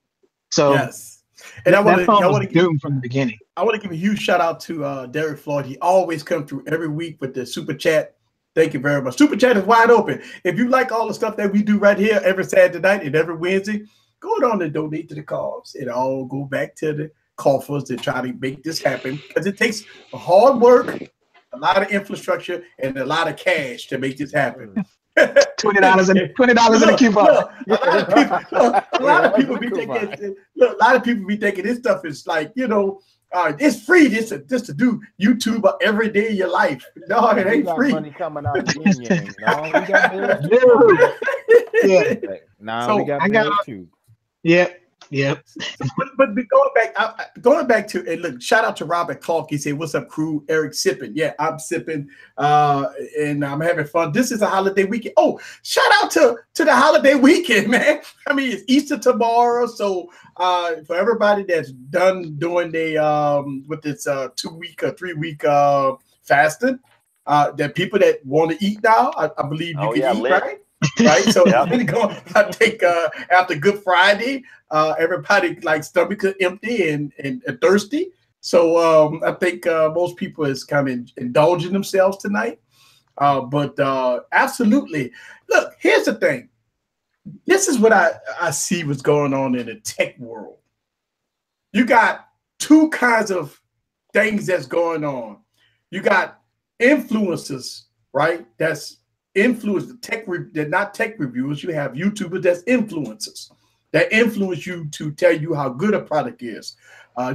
So yes. And I want to give from the beginning. I want to give a huge shout out to Derek Floyd. He always comes through every week with the super chat. Thank you very much. Super chat is wide open. If you like all the stuff that we do right here every Saturday night and every Wednesday, go on and donate to the cause. It all go back to the coffers to try to make this happen, because it takes hard work, a lot of infrastructure, and a lot of cash to make this happen. $20 in a coupon. A lot of people be thinking. Look, a lot of people be thinking this stuff is like, it's free just to do YouTube every day of your life. No, it ain't free. Money coming out of we got bills too. Yeah. No, we got bills too. Yeah. Yep. But going back to, and look, shout out to Robert Clark. He said, "What's up, crew?" Eric sipping. Yeah, I'm sipping, and I'm having fun. This is a holiday weekend. Oh, shout out to the holiday weekend, man. I mean, it's Easter tomorrow, so for everybody that's done doing the with this 2-week or 3-week fasting, that people that want to eat now, I believe you can eat, right? Right, so I think after Good Friday, everybody like stomach is empty and thirsty. So I think most people is kind of indulging themselves tonight. But absolutely, look. Here's the thing. This is what I see what's going on in the tech world. You got two kinds of things that's going on. You got influencers, right? That's influence the tech. They're not tech reviewers. You have YouTubers that's influencers that influence you to tell you how good a product is.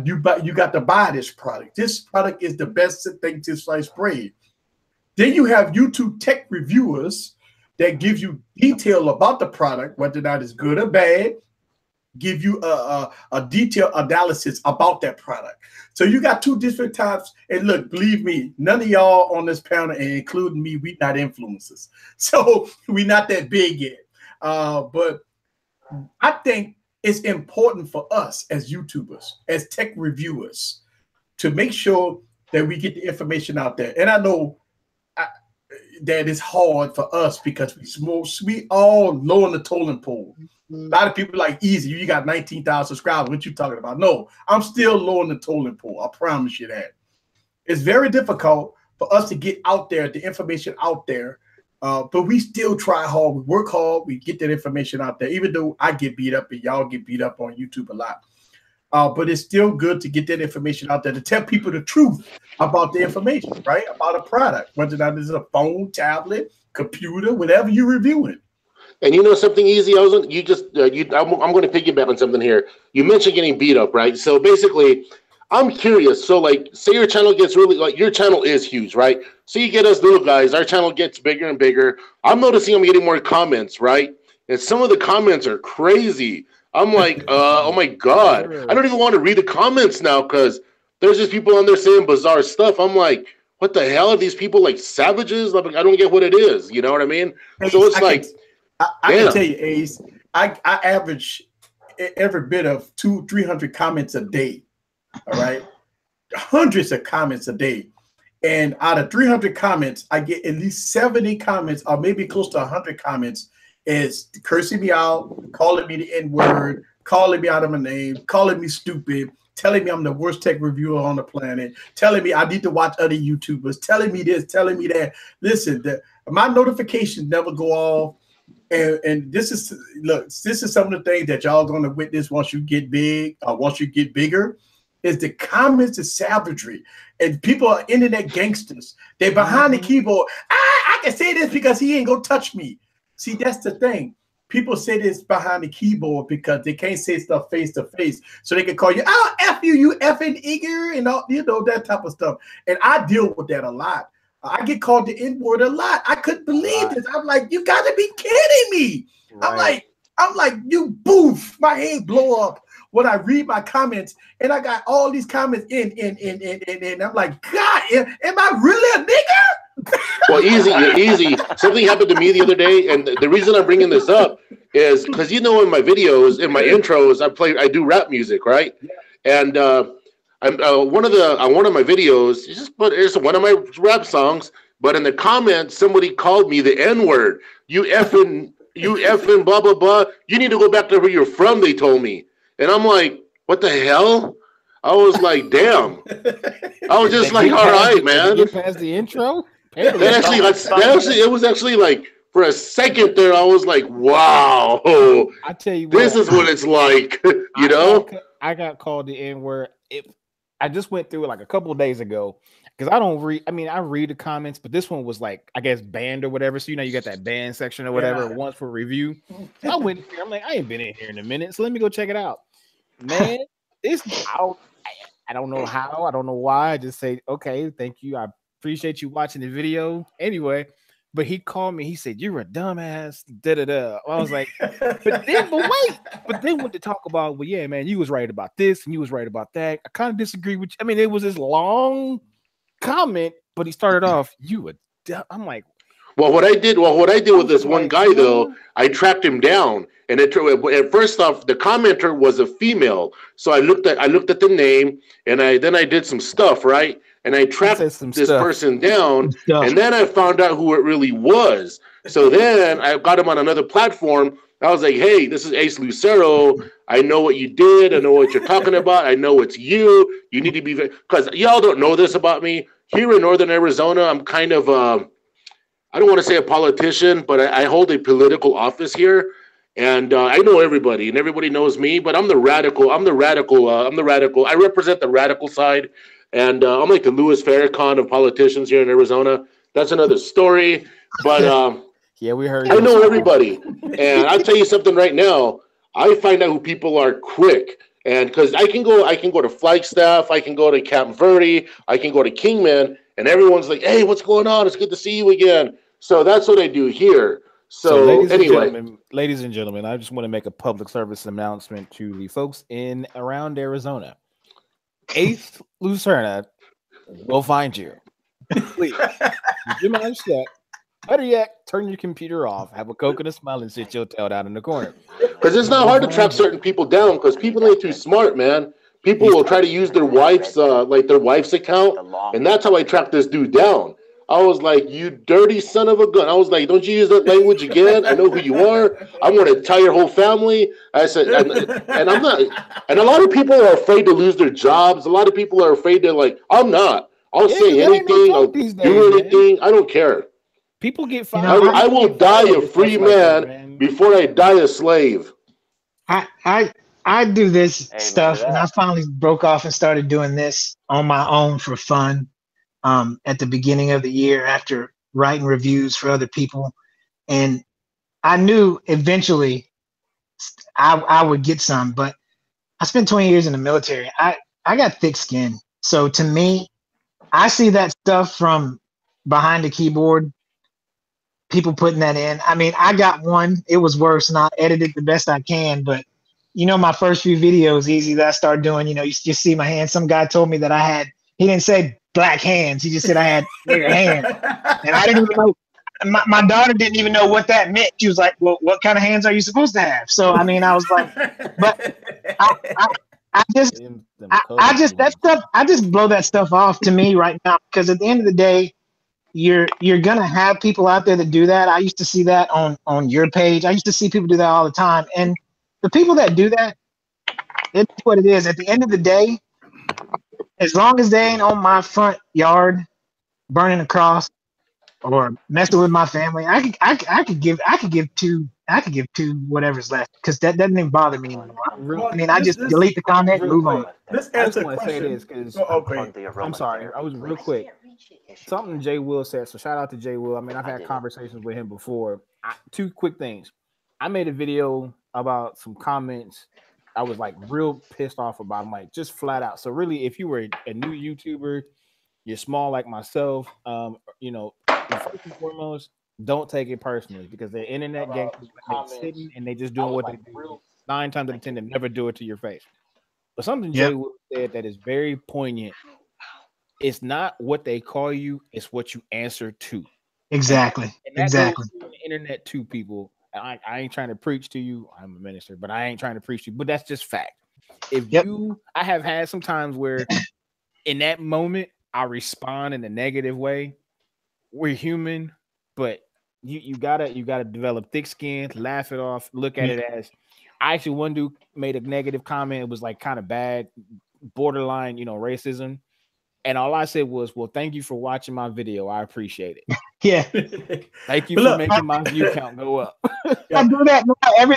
You got to buy this product. This product is the best thing to slice bread. Then you have YouTube tech reviewers that give you detail about the product, whether or not it's good or bad. Give you a detailed analysis about that product. So you got two different types. And look, believe me, none of y'all on this panel, and including me, we not influencers. So we not that big yet. But I think it's important for us as YouTubers, as tech reviewers, to make sure that we get the information out there. And I know that it's hard for us because we all low on the totem pole. A lot of people like, easy, you got 19,000 subscribers. What you talking about? No, I'm still low on the totem pole. I promise you that. It's very difficult for us to get out there, the information out there. But we still try hard. We work hard. We get that information out there, even though I get beat up and y'all get beat up on YouTube a lot. But it's still good to get that information out there, to tell people the truth about the information, right? About a product, whether or not it's a phone, tablet, computer, whatever you're reviewing. And you know something easy? I'm going to piggyback on something here. You mentioned getting beat up, right? So basically, I'm curious. So like, say your channel gets really, like, your channel is huge, right? So you get us little guys, our channel gets bigger and bigger. I'm noticing I'm getting more comments, right? And some of the comments are crazy. I'm like, oh my God. I don't even want to read the comments now because there's just people on there saying bizarre stuff. I'm like, what the hell are these people, like savages? Like, I don't get what it is. You know what I mean? Ace, so it's I can tell you, Ace, I average every bit of 200-300 comments a day. All right. Hundreds of comments a day. And out of 300 comments, I get at least 70 comments or maybe close to 100 comments is cursing me out, calling me the N-word, calling me out of my name, calling me stupid, telling me I'm the worst tech reviewer on the planet, telling me I need to watch other YouTubers, telling me this, telling me that. Listen, my notifications never go off. And this is, look, this is some of the things that y'all gonna witness once you get big, or once you get bigger, is the comments of savagery. And people are internet gangsters. They're behind the keyboard. I can say this because he ain't gonna touch me. See, that's the thing. People say this behind the keyboard because they can't say stuff face to face. So they can call you, oh, F you, you effing nigger, and all, you know, that type of stuff. And I deal with that a lot. I get called the N-word a lot. I couldn't believe this. I'm like, you gotta be kidding me. Right. I'm like, you boof, my head blow up when I read my comments, and I got all these comments in. I'm like, God, am I really a nigger? Well, easy. Something happened to me the other day, and the reason I'm bringing this up is because, you know, in my videos, in my intros, I do rap music, right? And I'm one of my videos, it's one of my rap songs, but in the comments, somebody called me the N-word. You effing blah blah blah. You need to go back to where you're from, they told me. And I'm like, what the hell? I was like, damn. I was just like, all right, man. Get past the intro. It was actually like, for a second there, I was like, wow. I tell you, this is what it's like. You know, I got called the N-word. I just went through it like a couple of days ago because I don't read. I mean, I read the comments, but this one was like, I guess, banned or whatever. So, you know, you got that ban section or whatever once for review. So I went here. I'm like, I ain't been in here in a minute, so let me go check it out. Man, I don't know how. I don't know why. I just say, okay, thank you. I appreciate you watching the video. Anyway, But he called me. He said, "You're a dumbass." Da da da. I was like, but then went to talk about, well, yeah, man, you was right about this and you was right about that. I kind of disagree with you. I mean, it was this long comment, but he started off, "You a dumb." I'm like, well, what I did with this one guy though, I tracked him down, and at first off, the commenter was a female, so I looked at the name, and I did some stuff, right? And I tracked this person down, and then I found out who it really was. So then I got him on another platform. I was like, hey, this is Ace Lucero. I know what you did. I know what you're talking about. I know it's you. You need to be, because y'all don't know this about me. Here in Northern Arizona, I'm kind of, I don't want to say a politician, but I hold a political office here. And I know everybody, and everybody knows me, but I'm the radical. I represent the radical side. And I'm like the Louis Farrakhan of politicians here in Arizona. That's another story. But yeah, we heard. I know everybody. And I'll tell you something right now. I find out who people are quick. And because I can go to Flagstaff, I can go to Camp Verde, I can go to Kingman, and everyone's like, hey, what's going on? It's good to see you again. So that's what I do here. So ladies and gentlemen, I just want to make a public service announcement to the folks in around Arizona. Ace Lucero will find you. Please, you mind shut. Better yet, turn your computer off, have a Coke and a smile, and sit your tail down in the corner. Because it's not hard to track certain people down, because people ain't too smart, man. People will try to use their wife's account, and that's how I tracked this dude down. I was like, you dirty son of a gun. I was like, don't you use that language again? I know who you are. I'm going to tell your whole family. I said, and I'm not. And a lot of people are afraid to lose their jobs. A lot of people are afraid to, like, I'm not. I'll say anything. I'll do anything. I don't care. People get fired. I will die a free man before I die a slave. I do this stuff, and I finally broke off and started doing this on my own for fun. At the beginning of the year, after writing reviews for other people, and I knew eventually I would get some, but I spent 20 years in the military. I got thick skin, so to me, I see that stuff from behind the keyboard, people putting that in. I mean, I got one, it was worse, and I edited the best I can, but my first few videos, easy, that I started doing, you see my hand. Some guy told me that he didn't say black hands. He just said I had bigger hands. And I didn't even know. My daughter didn't even know what that meant. She was like, well, what kind of hands are you supposed to have? So, I mean, I was like, but I just blow that stuff off to me right now, because at the end of the day, you're going to have people out there that do that. I used to see that on your page. I used to see people do that all the time. And the people that do that, it's what it is. At the end of the day, as long as they ain't on my front yard burning a cross or messing with my family, I could give two whatever's left, because that doesn't even bother me anymore. I mean, I just delete the comment and move on. Let's answer the question. I'm sorry. I was real quick. Something Jay Will said. So shout out to Jay Will. I mean, I've had conversations with him before. Two quick things. I made a video about some comments I was like real pissed off about. I'm like, just flat out. So really, if you were a new YouTuber, you're small like myself, first and foremost, don't take it personally, because the internet game is sitting and they just doing what they do. 9 times out of 10, they never do it to your face. But something Jay Wood said that is very poignant. It's not what they call you, it's what you answer to. Exactly. And exactly. The internet to people. I ain't trying to preach to you. I'm a minister, but I ain't trying to preach to you. But that's just fact. I have had some times where in that moment I respond in a negative way. We're human, but you gotta develop thick skin, laugh it off, look at it as. One dude made a negative comment. It was like kind of bad, borderline, racism. And all I said was, well, thank you for watching my video. I appreciate it. Yeah. Thank you for making my view count go up. I do that now.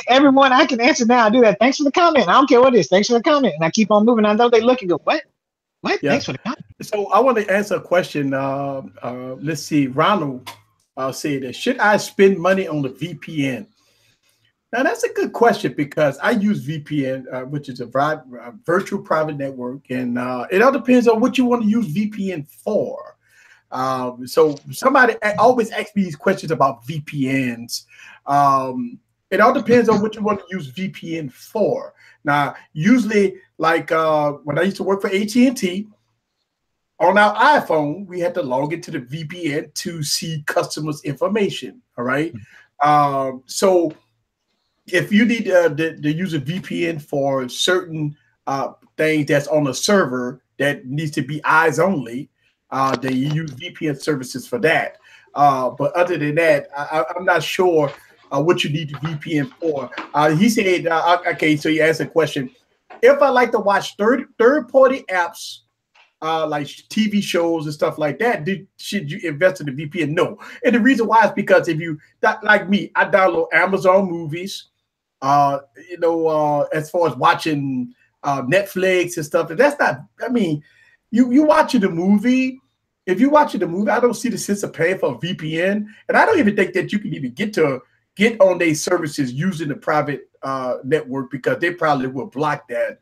Everyone I can answer now. I do that. Thanks for the comment. I don't care what it is. Thanks for the comment. And I keep on moving. I know they look and go, what? What? Yeah. Thanks for the comment. So I want to answer a question. Let's see. Ronald said that, should I spend money on the VPN? Now, that's a good question, because I use VPN, which is a virtual private network, and it all depends on what you want to use VPN for. So somebody always asks me these questions about VPNs. It all depends on what you want to use VPN for. Now, usually, like when I used to work for AT&T, on our iPhone, we had to log into the VPN to see customers' information. All right. So if you need to use a VPN for certain things that's on a server that needs to be eyes only, then you use VPN services for that. But other than that, I'm not sure what you need the VPN for. He said, okay, so you asked a question. If I like to watch third-party apps, like TV shows and stuff like that, should you invest in the VPN? No. And the reason why is because if you, like me, I download Amazon movies, as far as watching Netflix and stuff. And that's not, I mean, you watching the movie. If you're watching the movie, I don't see the sense of paying for a VPN. And I don't even think that you can even get on their services using the private network, because they probably will block that.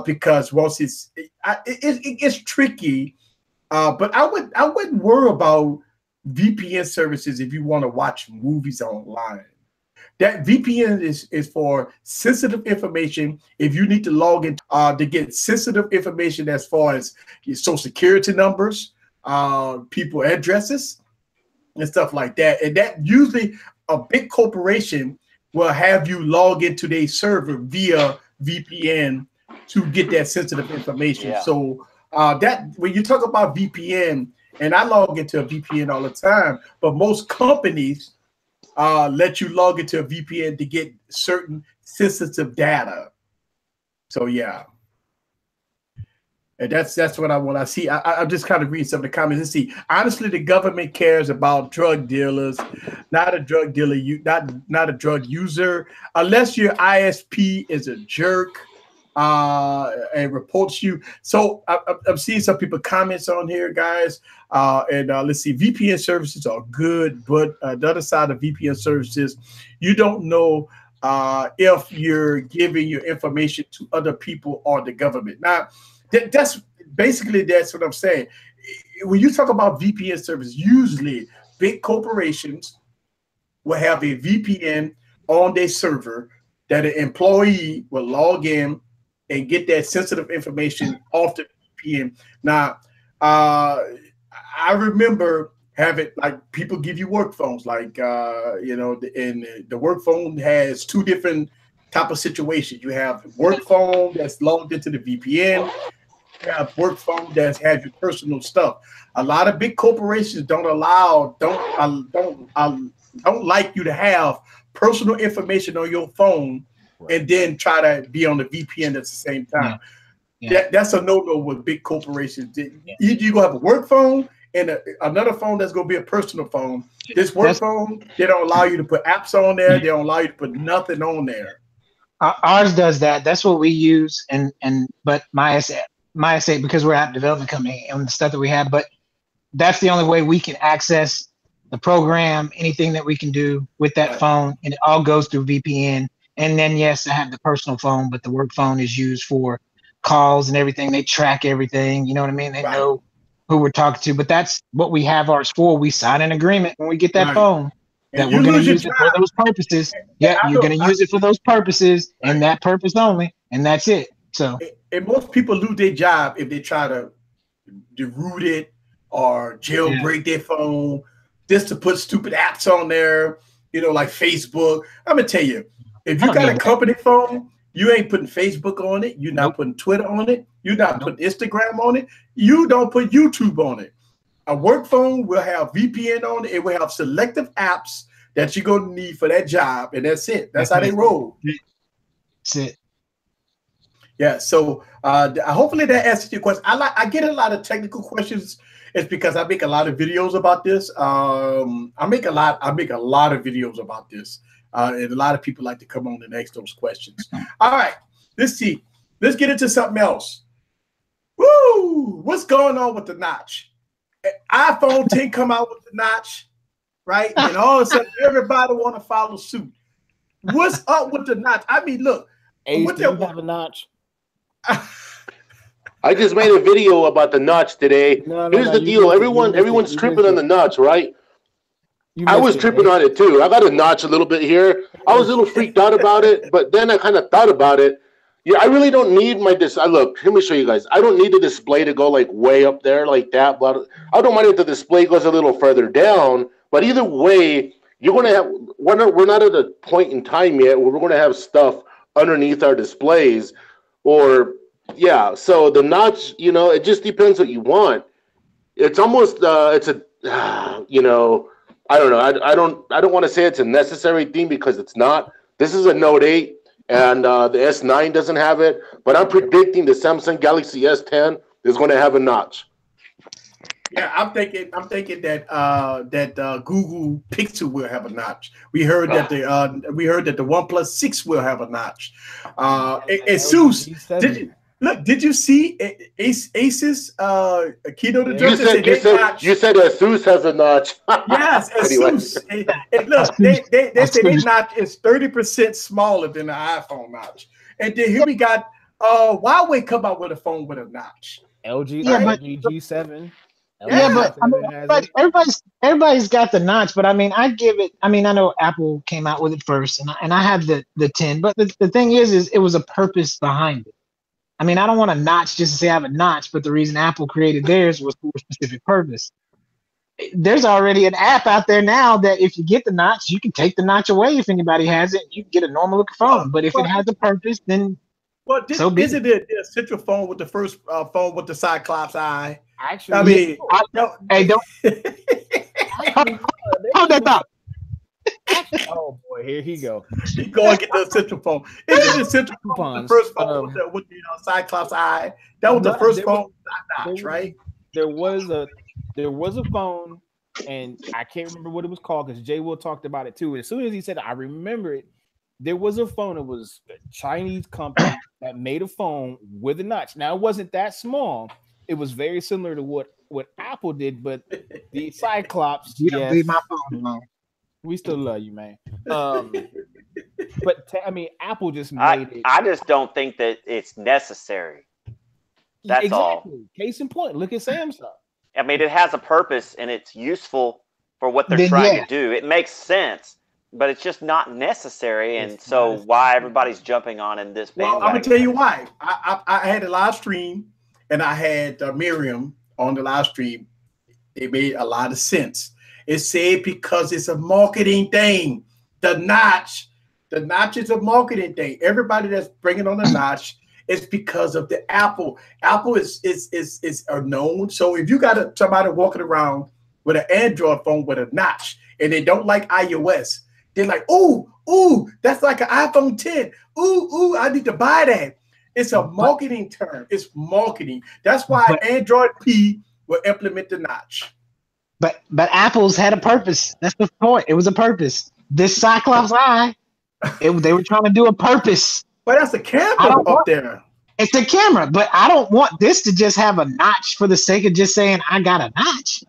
Because once it's tricky, but I wouldn't worry about VPN services if you want to watch movies online. That VPN is for sensitive information. If you need to log in to get sensitive information as far as your social security numbers, people addresses, and stuff like that, and that usually a big corporation will have you log into their server via VPN to get that sensitive information. Yeah. So that when you talk about VPN, and I log into a VPN all the time, but most companies let you log into a VPN to get certain sensitive data. So yeah. And that's what I want to see. I'm just kind of reading some of the comments and see. Honestly, the government cares about drug dealers, not a drug dealer, not a drug user, unless your ISP is a jerk and reports you. So I'm seeing some people comments on here, guys. And let's see. VPN services are good, but the other side of VPN services, you don't know if you're giving your information to other people or the government. Now, that's what I'm saying. When you talk about VPN service, usually big corporations will have a VPN on their server that an employee will log in and get that sensitive information off the VPN. Now, I remember having, like, people give you work phones, like and the work phone has two different type of situations. You have work phone that's logged into the VPN. You have work phone that has your personal stuff. A lot of big corporations don't like you to have personal information on your phone, right, and then try to be on the VPN at the same time. Yeah. That's a no-no with big corporations. Yeah. Either you gonna have a work phone and another phone that's gonna be a personal phone. This work phone, they don't allow you to put apps on there. They don't allow you to put nothing on there. Ours does that. That's what we use, but my SA, because we're an app development company and the stuff that we have, but that's the only way we can access the program, anything that we can do with that phone, and it all goes through VPN. And then, yes, I have the personal phone, but the work phone is used for calls and everything. They track everything. You know what I mean? They know who we're talking to, but that's what we have ours for. We sign an agreement when we get that phone that we're going to use it for those purposes. Yeah, you're going to use it for those purposes and that purpose only, and that's it. So, and most people lose their job if they try to root it or jailbreak their phone just to put stupid apps on there, like Facebook. I'm gonna tell you, if you got a company phone, you ain't putting Facebook on it. You're not putting Twitter on it. You're not putting Instagram on it. You don't put YouTube on it. A work phone will have VPN on it. It will have selective apps that you're gonna need for that job, and that's it. That's how they roll. That's it. Yeah, so hopefully that answers your question. I get a lot of technical questions. It's because I make a lot of videos about this. I make a lot of videos about this, and a lot of people like to come on and ask those questions. All right, let's see. Let's get into something else. Woo! What's going on with the notch? iPhone 10 come out with the notch, right? And all of a sudden, everybody want to follow suit. What's up with the notch? I mean, look. Ace, do you have a notch? I just made a video about the notch today. Here's the deal. Everyone's tripping on the notch, right? I was tripping on it too. I got a notch a little bit here. I was a little freaked out about it, but then I kind of thought about it. Yeah, I really don't need my look, let me show you guys. I don't need the display to go like way up there like that, but I don't mind if the display goes a little further down. But either way, you're going to have, we're not at a point in time yet where we're going to have stuff underneath our displays, or yeah. So the notch, it just depends what you want. It's almost it's a I don't know. I don't want to say it's a necessary thing because it's not. This is a Note 8. And the S9 doesn't have it, but I'm predicting the Samsung Galaxy S10 is going to have a notch. Yeah, I'm thinking that Google Pixel will have a notch. We heard that the OnePlus 6 will have a notch. ASUS, did you see Asus keynote address? You said ASUS has a notch. Yes, ASUS. And look, they say their notch is 30% smaller than the iPhone notch. And then here we got Huawei come out with a phone with a notch. LG, LG G7. Yeah, but everybody's got the notch. But I mean, I know Apple came out with it first, and I had the 10. But the thing is it was a purpose behind it. I mean, I don't want a notch just to say I have a notch, but the reason Apple created theirs was for a specific purpose. There's already an app out there now that if you get the notch, you can take the notch away if anybody has it. You can get a normal looking phone, but if it has a purpose, then isn't it a central phone with the first phone with the Cyclops eye? Actually, I mean, don't hold that thought. Oh boy, here he go. You go and get the central phone. Isn't it central phone? The first phone with the Cyclops eye. That was the first phone with notch, right? There was a phone, and I can't remember what it was called because Jay Will talked about it too. As soon as he said it, I remember it. There was a phone. It was a Chinese company that made a phone with a notch. Now it wasn't that small. It was very similar to what Apple did, but the Cyclops. You don't leave my phone alone. We still love you, man. But I mean, Apple just made it. I just don't think that it's necessary. That's all. Case in point, look at Samsung. I mean, it has a purpose and it's useful for what they're trying to do. It makes sense, but it's just not necessary. And so why everybody's jumping on in this bandwagon? Well, I'm gonna tell you why. I had a live stream and I had Miriam on the live stream. It made a lot of sense. It said because it's a marketing thing. The notch is a marketing thing. Everybody that's bringing on the notch is because of the Apple. Apple is known. So if you got somebody walking around with an Android phone with a notch and they don't like iOS, they're like, ooh, that's like an iPhone 10. Ooh, I need to buy that. It's a marketing term. It's marketing. That's why Android P will implement the notch. But Apple's had a purpose. That's the point. It was a purpose. This Cyclops eye, they were trying to do a purpose. But that's a camera up there. It's a camera, but I don't want this to just have a notch for the sake of just saying I got a notch.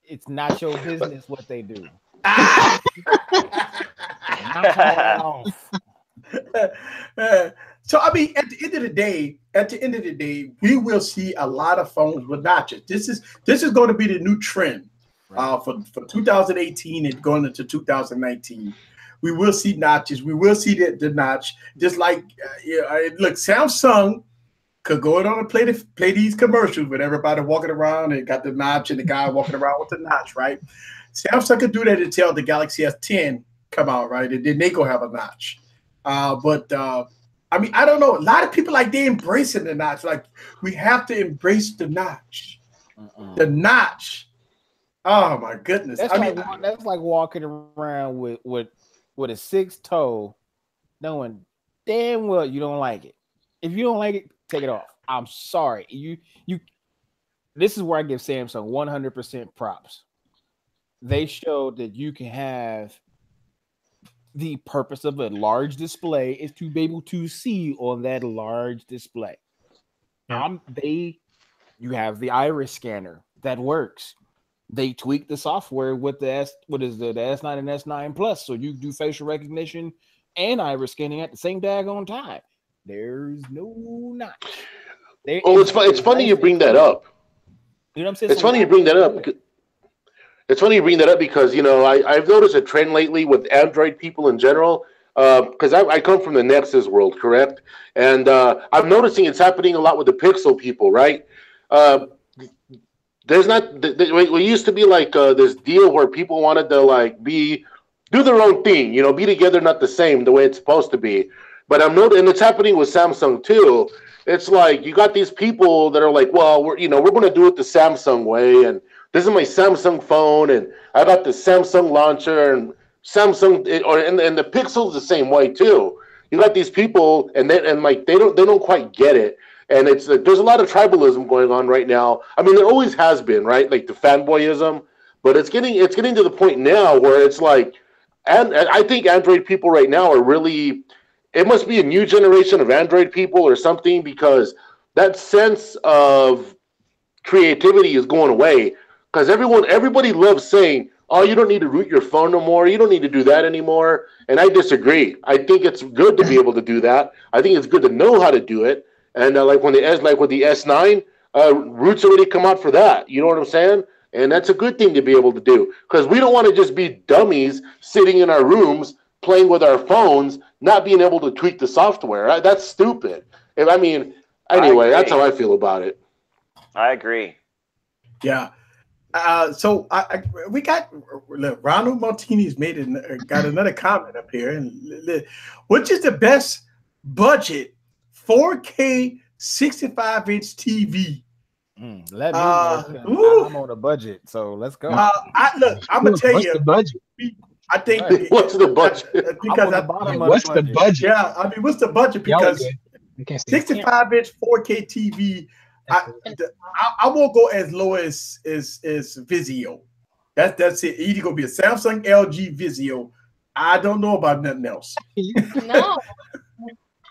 It's not your business what they do. So I mean, at the end of the day, we will see a lot of phones with notches. This is going to be the new trend for 2018 and going into 2019. We will see notches. We will see the notch. Just like look, Samsung could go on and play these commercials with everybody walking around and got the notch and the guy walking around with the notch, right? Samsung could do that until the Galaxy S10 come out, right? And then they go have a notch. I mean, I don't know. A lot of people they embracing the notch. Like, we have to embrace the notch. The notch. Oh my goodness. That's like walking around with a 6 toe, knowing damn well you don't like it. If you don't like it, take it off. I'm sorry. You. This is where I give Samsung 100% props. They showed that you can have the purpose of a large display is to be able to see on that large display. You have the iris scanner that works. They tweak the software with the S9 and S9 Plus, so you do facial recognition and iris scanning at the same daggone time. There's no notch. It's funny you bring that up. You know what I'm saying? It's funny you bring that up. It's funny you bring that up because I've noticed a trend lately with Android people in general. Because I come from the Nexus world, correct? And I'm noticing it's happening a lot with the Pixel people, right? There's not. It used to be like this deal where people wanted to like do their own thing, be together, not the same, the way it's supposed to be. But I'm noticing, and it's happening with Samsung too. It's like you got these people that are like, well, we're going to do it the Samsung way, and this is my Samsung phone, and I got the Samsung launcher, and Samsung, and the Pixel's the same way too. You got these people, and they don't quite get it, and it's there's a lot of tribalism going on right now. I mean, there always has been, right? Like the fanboyism, but it's getting to the point now where it's like, and I think Android people right now are really. It must be a new generation of Android people or something, because that sense of creativity is going away. Because everybody loves saying, oh, you don't need to root your phone no more. You don't need to do that anymore. And I disagree. I think it's good to be able to do that. I think it's good to know how to do it. And like with the S9, roots already come out for that. You know what I'm saying? And that's a good thing to be able to do. Because we don't want to just be dummies sitting in our rooms playing with our phones, not being able to tweak the software. That's stupid. Anyway, that's how I feel about it. I agree. Yeah. So we got Ronald Martinez got another comment up here, and which is the best budget 4K 65-inch TV? Let me know. I'm on a budget, so let's go. I'm gonna tell you the budget. I think what's the budget? Because what's the budget? Yeah, I mean, what's the budget? Because 65-inch 4K TV. I won't go as low as Vizio. That's it. Either gonna be a Samsung, LG, Vizio. I don't know about nothing else. No,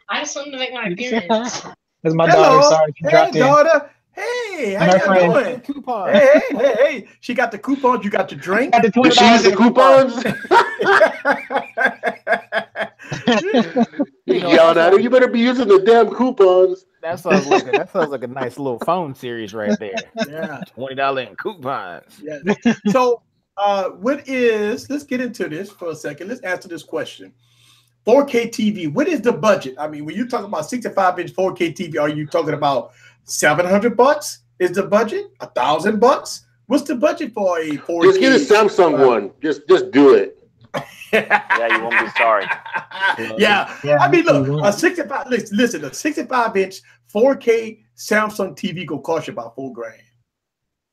I just wanted to make my appearance. That's my daughter. Sorry, she dropped in. Daughter. Hey, how you doing? Coupon. Hey. She got the coupons. You got the drink. Did she use the coupons? You better be using the damn coupons. That sounds like a nice little phone series right there. Yeah, $20 in coupons. Yeah. So, let's get into this for a second. Let's answer this question. 4K TV. What is the budget? I mean, when you talk about 65-inch 4K TV, are you talking about $700? Is the budget $1,000? What's the budget for a 4K? Just get a Samsung one. Just do it. Yeah, you won't be sorry. Yeah. I mean, look, a 65-inch 4K Samsung TV gonna cost you about $4,000.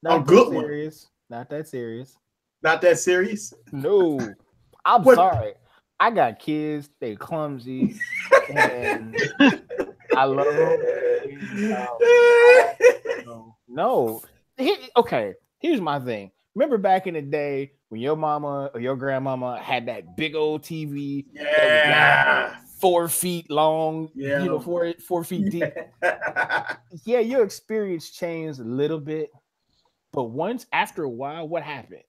Not that serious. Not that serious. Not that serious? No. I'm sorry. I got kids. They clumsy, and I love them. No. Okay. Here's my thing. Remember back in the day when your mama or your grandmama had that big old TV, that was like 4 feet long, 4 feet deep. Yeah, your experience changed a little bit, but after a while, what happened?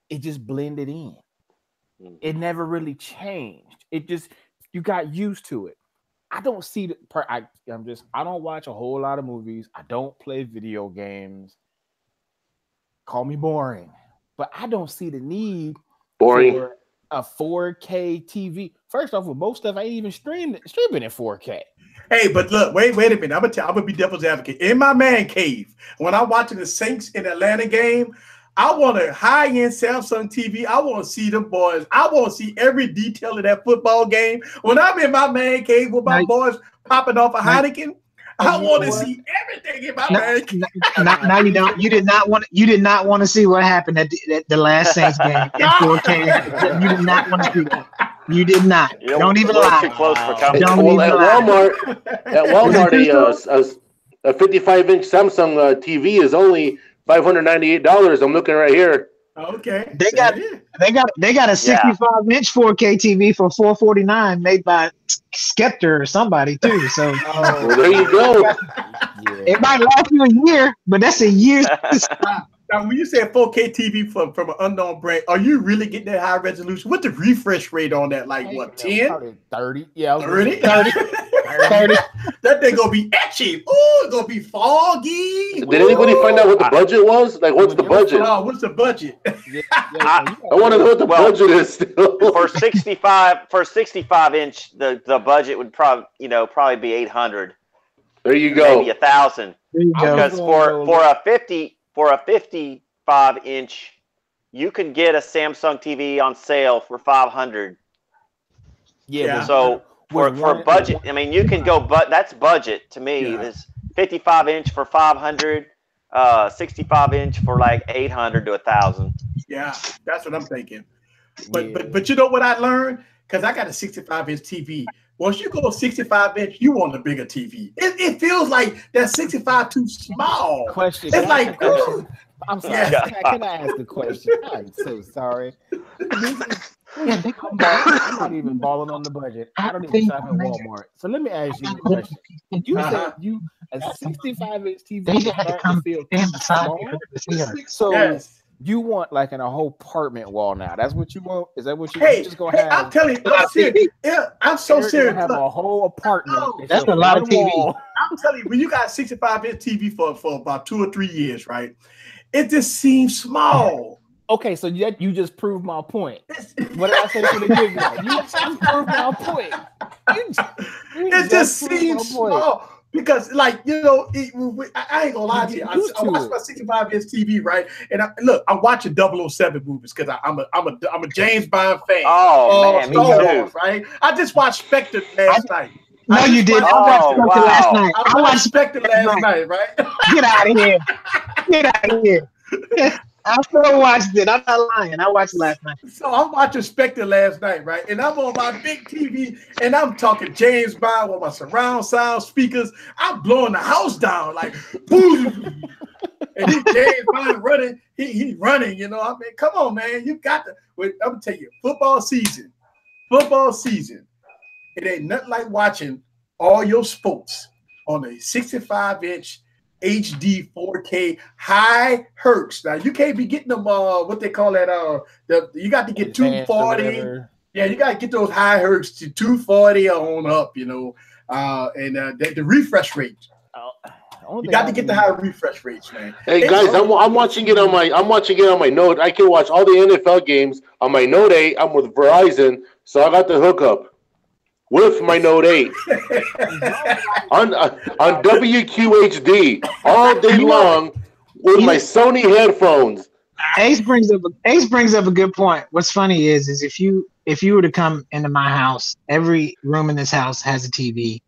It just blended in. It never really changed. You got used to it. I don't see I don't watch a whole lot of movies. I don't play video games. Call me boring, but I don't see the need for a 4K TV. First off, with most stuff, I ain't even streaming in 4K. Hey, but look, wait a minute. I'm gonna be devil's advocate. In my man cave, when I'm watching the Saints in Atlanta game, I want a high-end Samsung TV. I want to see them boys. I want to see every detail of that football game. When I'm in my man cave with my boys popping off a Heineken, I want to see everything in my man cave. Now you don't. You did not want to see what happened at the last Saints game in 4K. You did not want to see that. You did not. Don't even lie. Too close for coming. At Walmart, a 55-inch Samsung TV is only $598. I'm looking right here. Okay. They got a 65-inch 4K TV for $449 made by Skeptor or somebody too. So well, there you go. It might last you a year, but that's a year. Now, when you say a 4K TV from an unknown brand, are you really getting that high resolution? What's the refresh rate on that? Like what, 10? Probably 30. Yeah, 30? That thing gonna be etchy. Oh, it's gonna be foggy. Did anybody find out what the budget was? Like, what's the budget? What's the budget? I want to know what the budget is still. For 65-inch, the budget would probably be 800. There you go. Maybe 1,000. Because for a 55-inch, you can get a Samsung TV on sale for 500. Yeah. So for budget, I mean, you can go, but that's budget to me. Yeah. This 55-inch for 500, 65-inch for like 800 to 1,000. Yeah, that's what I'm thinking. But you know what I learned? Because I got a 65-inch TV. Once you go 65-inch, you want a bigger TV. It feels like that 65 too small. Question. It's like, I'm sorry. Yeah. Can I ask a question? I'm so sorry. I'm not even balling on the budget. I don't even shop at Walmart. So let me ask you a question. You said a 65-inch TV so you want like in a whole apartment wall now. That's what you want? Is that what you want? Just gonna have? I'm telling you, I'm serious. Yeah, I'm so serious. Have a whole apartment. That's a lot of TV. I'm telling you, when you got a 65-inch TV for about 2 or 3 years, right? It just seems small. Okay, so you just proved my point. What did I say to the give you? You just proved my point. It just seems small. Because, like, you know, I ain't gonna lie to you. I watch my 65-inch TV, right? And I'm watching 007 movies because I'm a James Bond fan. Oh man, Star Wars, right? I just watched Spectre last night. No, you didn't. I watched Spectre last night. I watched Spectre last night, right? Get out of here. Get out of here. I still watched it. I'm not lying. I watched it last night. So I'm watching Spectre last night, right? And I'm on my big TV, and I'm talking James Bond with my surround sound speakers. I'm blowing the house down, like, boom. And James Bond running. He running, you know. I mean, come on, man. You got to. I'm gonna tell you, football season. It ain't nothing like watching all your sports on a 65-inch HD 4K high hertz. Now you can't be getting them what they call that you got to get 240. Yeah, you got to get those high hertz to 240 on up, you know. And the refresh rate. You got to get the high refresh rates, man. Hey guys, I'm watching it on my Note. I can watch all the NFL games on my Note 8. I'm with Verizon, so I got the hookup with my Note 8 on WQHD all day long with my Sony headphones. Ace brings up a good point. What's funny is if you were to come into my house, every room in this house has a TV,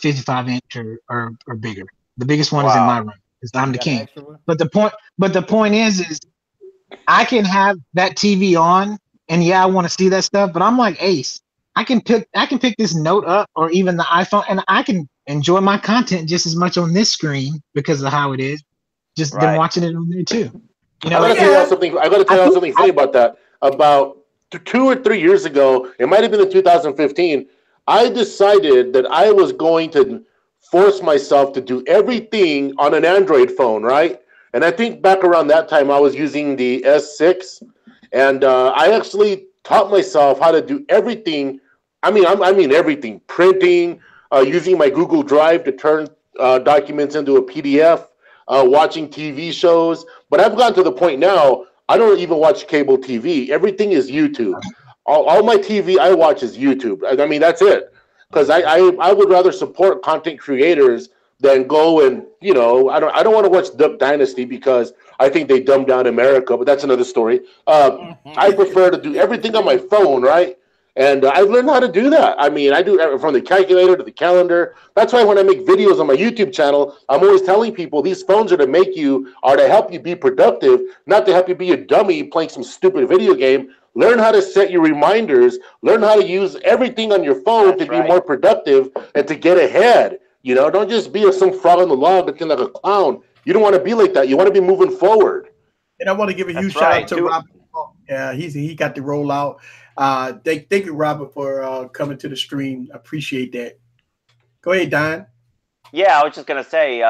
55-inch or bigger. The biggest one is in my room because I'm the king. But the point is I can have that TV on, and yeah, I want to see that stuff. But I'm like Ace. I can pick this Note up or even the iPhone, and I can enjoy my content just as much on this screen because of how it is. Just been watching it on there too. You know, I gotta tell you something funny about that. About 2 or 3 years ago, it might have been in 2015. I decided that I was going to force myself to do everything on an Android phone, right? And I think back around that time, I was using the S6, and I actually taught myself how to do everything. I mean everything. Printing, using my Google Drive to turn documents into a PDF, watching TV shows. But I've gotten to the point now, I don't even watch cable TV. Everything is YouTube. All my TV I watch is YouTube. I mean, that's it. Because I would rather support content creators than go and, you know, I don't want to watch Duck Dynasty because I think they dumbed down America, but that's another story. I prefer to do everything on my phone, right? And I've learned how to do that. I mean, I do from the calculator to the calendar. That's why when I make videos on my YouTube channel, I'm always telling people these phones are to help you be productive, not to help you be a dummy playing some stupid video game. Learn how to set your reminders. Learn how to use everything on your phone to be more productive and to get ahead. You know, don't just be some frog on the log looking like a clown. You don't want to be like that. You want to be moving forward. And I want to give a huge shout out to Robert. Yeah, he got the rollout. Thank you, Robert, for coming to the stream. Appreciate that. Go ahead, Don. Yeah, I was just gonna say,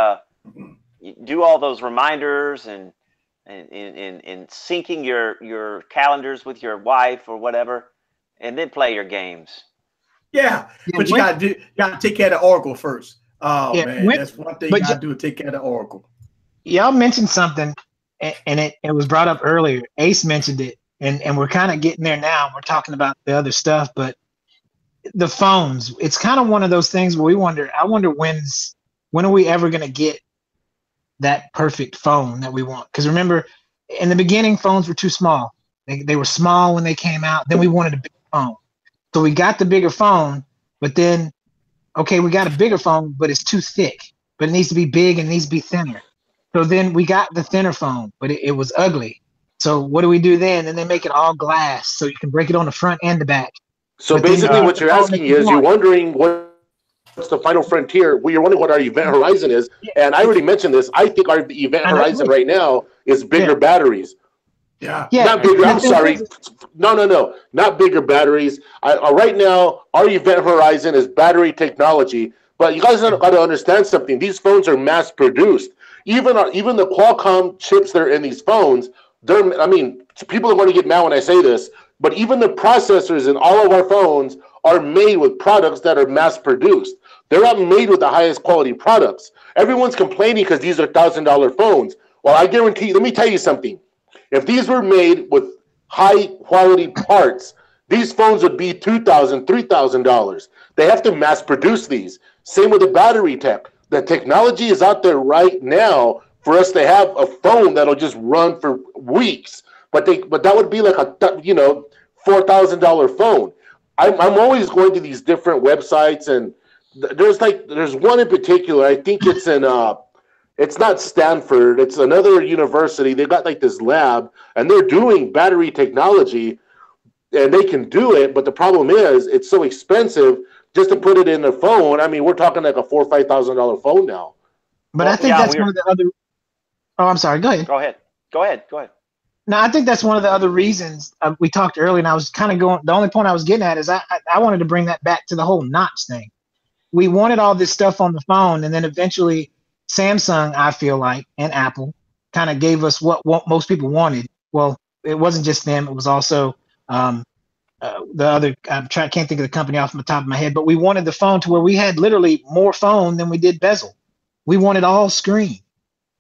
do all those reminders and syncing your calendars with your wife or whatever, and then play your games. Yeah, but you gotta take care of the Oracle first. Oh man, that's one thing you gotta do, take care of the Oracle. Y'all mentioned something, and it was brought up earlier. Ace mentioned it, and we're kind of getting there now. We're talking about the other stuff, but the phones, it's kind of one of those things where I wonder when are we ever going to get that perfect phone that we want? Because remember, in the beginning, phones were too small. They were small when they came out. Then we wanted a big phone. So we got the bigger phone, but then, okay, we got a bigger phone, but it's too thick. But it needs to be big and it needs to be thinner. So then we got the thinner phone, but it was ugly. So what do we do then? Then they make it all glass, so you can break it on the front and the back. So but basically what you're asking is you're wondering what's the final frontier. Well, you're wondering what our event horizon is. And I already mentioned this. I think our event horizon right now is bigger batteries. Yeah. Not bigger. I'm sorry. No. Not bigger batteries. Right now, our event horizon is battery technology. But you guys got to understand something. These phones are mass produced. Even the Qualcomm chips that are in these phones, people are going to get mad when I say this, but even the processors in all of our phones are made with products that are mass produced. They're not made with the highest quality products. Everyone's complaining because these are $1,000 phones. Well, I guarantee you, let me tell you something. If these were made with high quality parts, these phones would be $2,000, $3,000. They have to mass produce these. Same with the battery tech. The technology is out there right now for us to have a phone that'll just run for weeks. But that would be like a $4,000 phone. I'm always going to these different websites, and there's one in particular. I think it's in it's not Stanford. It's another university. They got like this lab, and they're doing battery technology, and they can do it. But the problem is, it's so expensive just to put it in a phone. I mean, we're talking like a $4,000 or $5,000 phone now. But I think that's one of the other. Oh, I'm sorry. Go ahead. Go ahead. No, I think that's one of the other reasons we talked earlier, and I was kind of going. The only point I was getting at is I wanted to bring that back to the whole notch thing. We wanted all this stuff on the phone, and then eventually Samsung, I feel like, and Apple kind of gave us what most people wanted. Well, it wasn't just them; it was also the other. Can't think of the company off the top of my head, but we wanted the phone to where we had literally more phone than we did bezel. We wanted all screen.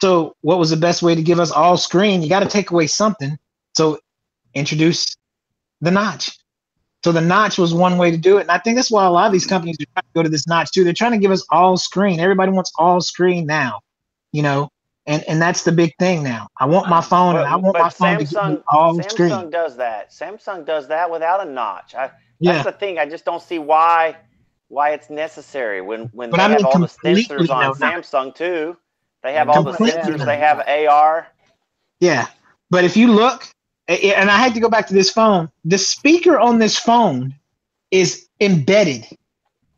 So what was the best way to give us all screen? You got to take away something. So introduce the notch. So the notch was one way to do it. And I think that's why a lot of these companies are trying to go to this notch too. They're trying to give us all screen. Everybody wants all screen now, and that's the big thing now. I want my phone and I want my phone to give me all screen. Samsung does that. Samsung does that without a notch. That's the thing. I just don't see why it's necessary when they have all the sensors on Samsung too. They have all the sensors. They have AR. Yeah, but if you look, and I had to go back to this phone, the speaker on this phone is embedded.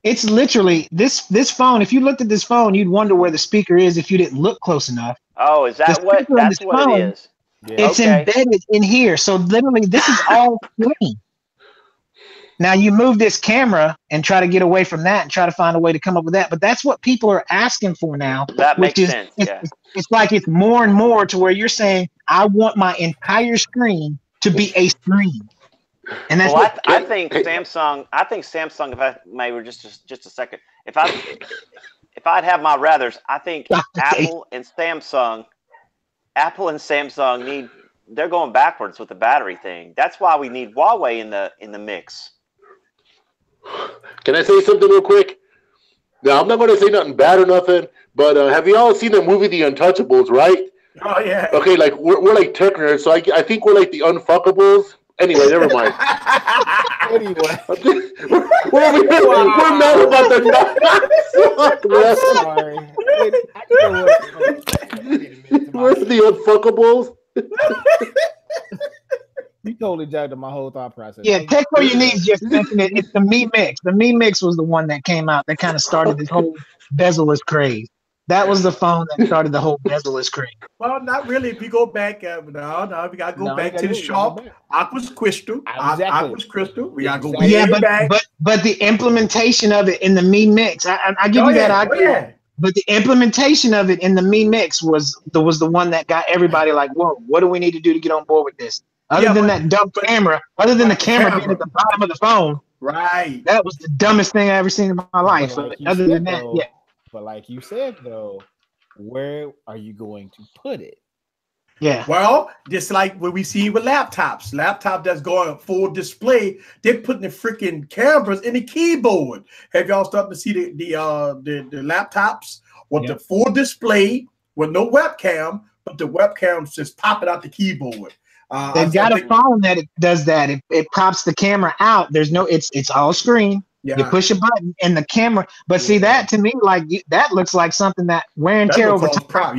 It's literally this phone. If you looked at this phone, you'd wonder where the speaker is if you didn't look close enough. Oh, is that what? That's what it is. It's embedded in here. So literally, this is all screen. Now you move this camera and try to get away from that and try to find a way to come up with that. But that's what people are asking for now. That makes sense. It's like it's more and more to where you're saying, I want my entire screen to be a screen. And that's I think Samsung, if I may, just a second, if I'd have my rathers, I think Apple and Samsung they're going backwards with the battery thing. That's why we need Huawei in the mix. Can I say something real quick? Now, I'm not going to say nothing bad or nothing, but have you all seen the movie The Untouchables, right? Oh, yeah. Okay, like we're like tech nerds, so I think we're like the unfuckables. Anyway, never mind. We're mad about the We're the unfuckables. You totally jacked up my whole thought process. Yeah, Techno Unique's just mentioned it. It's the Mi Mix. The Mi Mix was the one that came out that kind of started this whole bezel-less craze. That was the phone that started the whole bezel-less craze. Well, not really. If you go back, we got to go back to the shop. Aqua's Crystal. Aqua's Crystal. We got to go way back. But the implementation of it in the Mi Mix, I give you that idea. But the implementation of it in the Mi Mix was the one that got everybody like, whoa, what do we need to do to get on board with this? Other than that dumb camera, other than the camera being at the bottom of the phone, Right. That was the dumbest thing I ever seen in my life. But like Other said, than that, though, yeah. But like you said, though, where are you going to put it? Yeah. Well, just like what we see with laptops that's going full display, they're putting the freaking cameras in the keyboard. Have y'all started to see the laptops with the full display with no webcam, but the webcam's just popping out the keyboard? They've got a phone that it does that. It pops the camera out. There's no, it's all screen. Yeah. You push a button and the camera. But see, that to me, like that looks like something that wear and tear over time.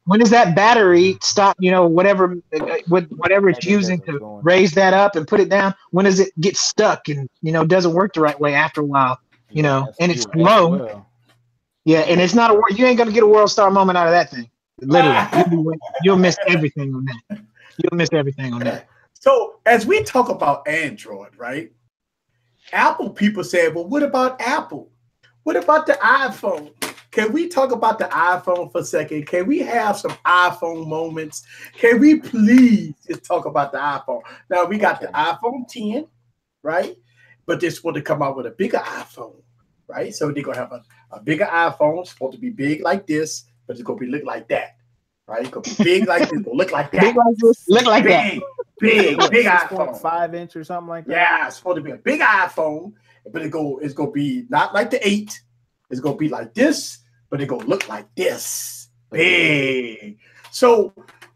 When does that battery stop? You know, whatever it's using to raise that up and put it down. When does it get stuck and doesn't work the right way after a while? And it's slow. Yeah, and it's not you ain't gonna get a world star moment out of that thing. Literally, you'll miss everything on that. You'll miss everything on that. So as we talk about Android, right? Apple people said, well, what about Apple? What about the iPhone? Can we talk about the iPhone for a second? Can we have some iPhone moments? Can we please just talk about the iPhone? Now, we got the iPhone 10, right? But they're supposed to come out with a bigger iPhone, right? So they're going to have a bigger iPhone. It's supposed to be big like this, but it's going to look like that, right? It's going to be big like this, but look like that. Big like this, look like that. Big iPhone. 5 inch or something like that. Yeah, it's supposed to be a big iPhone, but it's gonna be not like the 8. It's gonna be like this, but it's gonna look like this. Big. So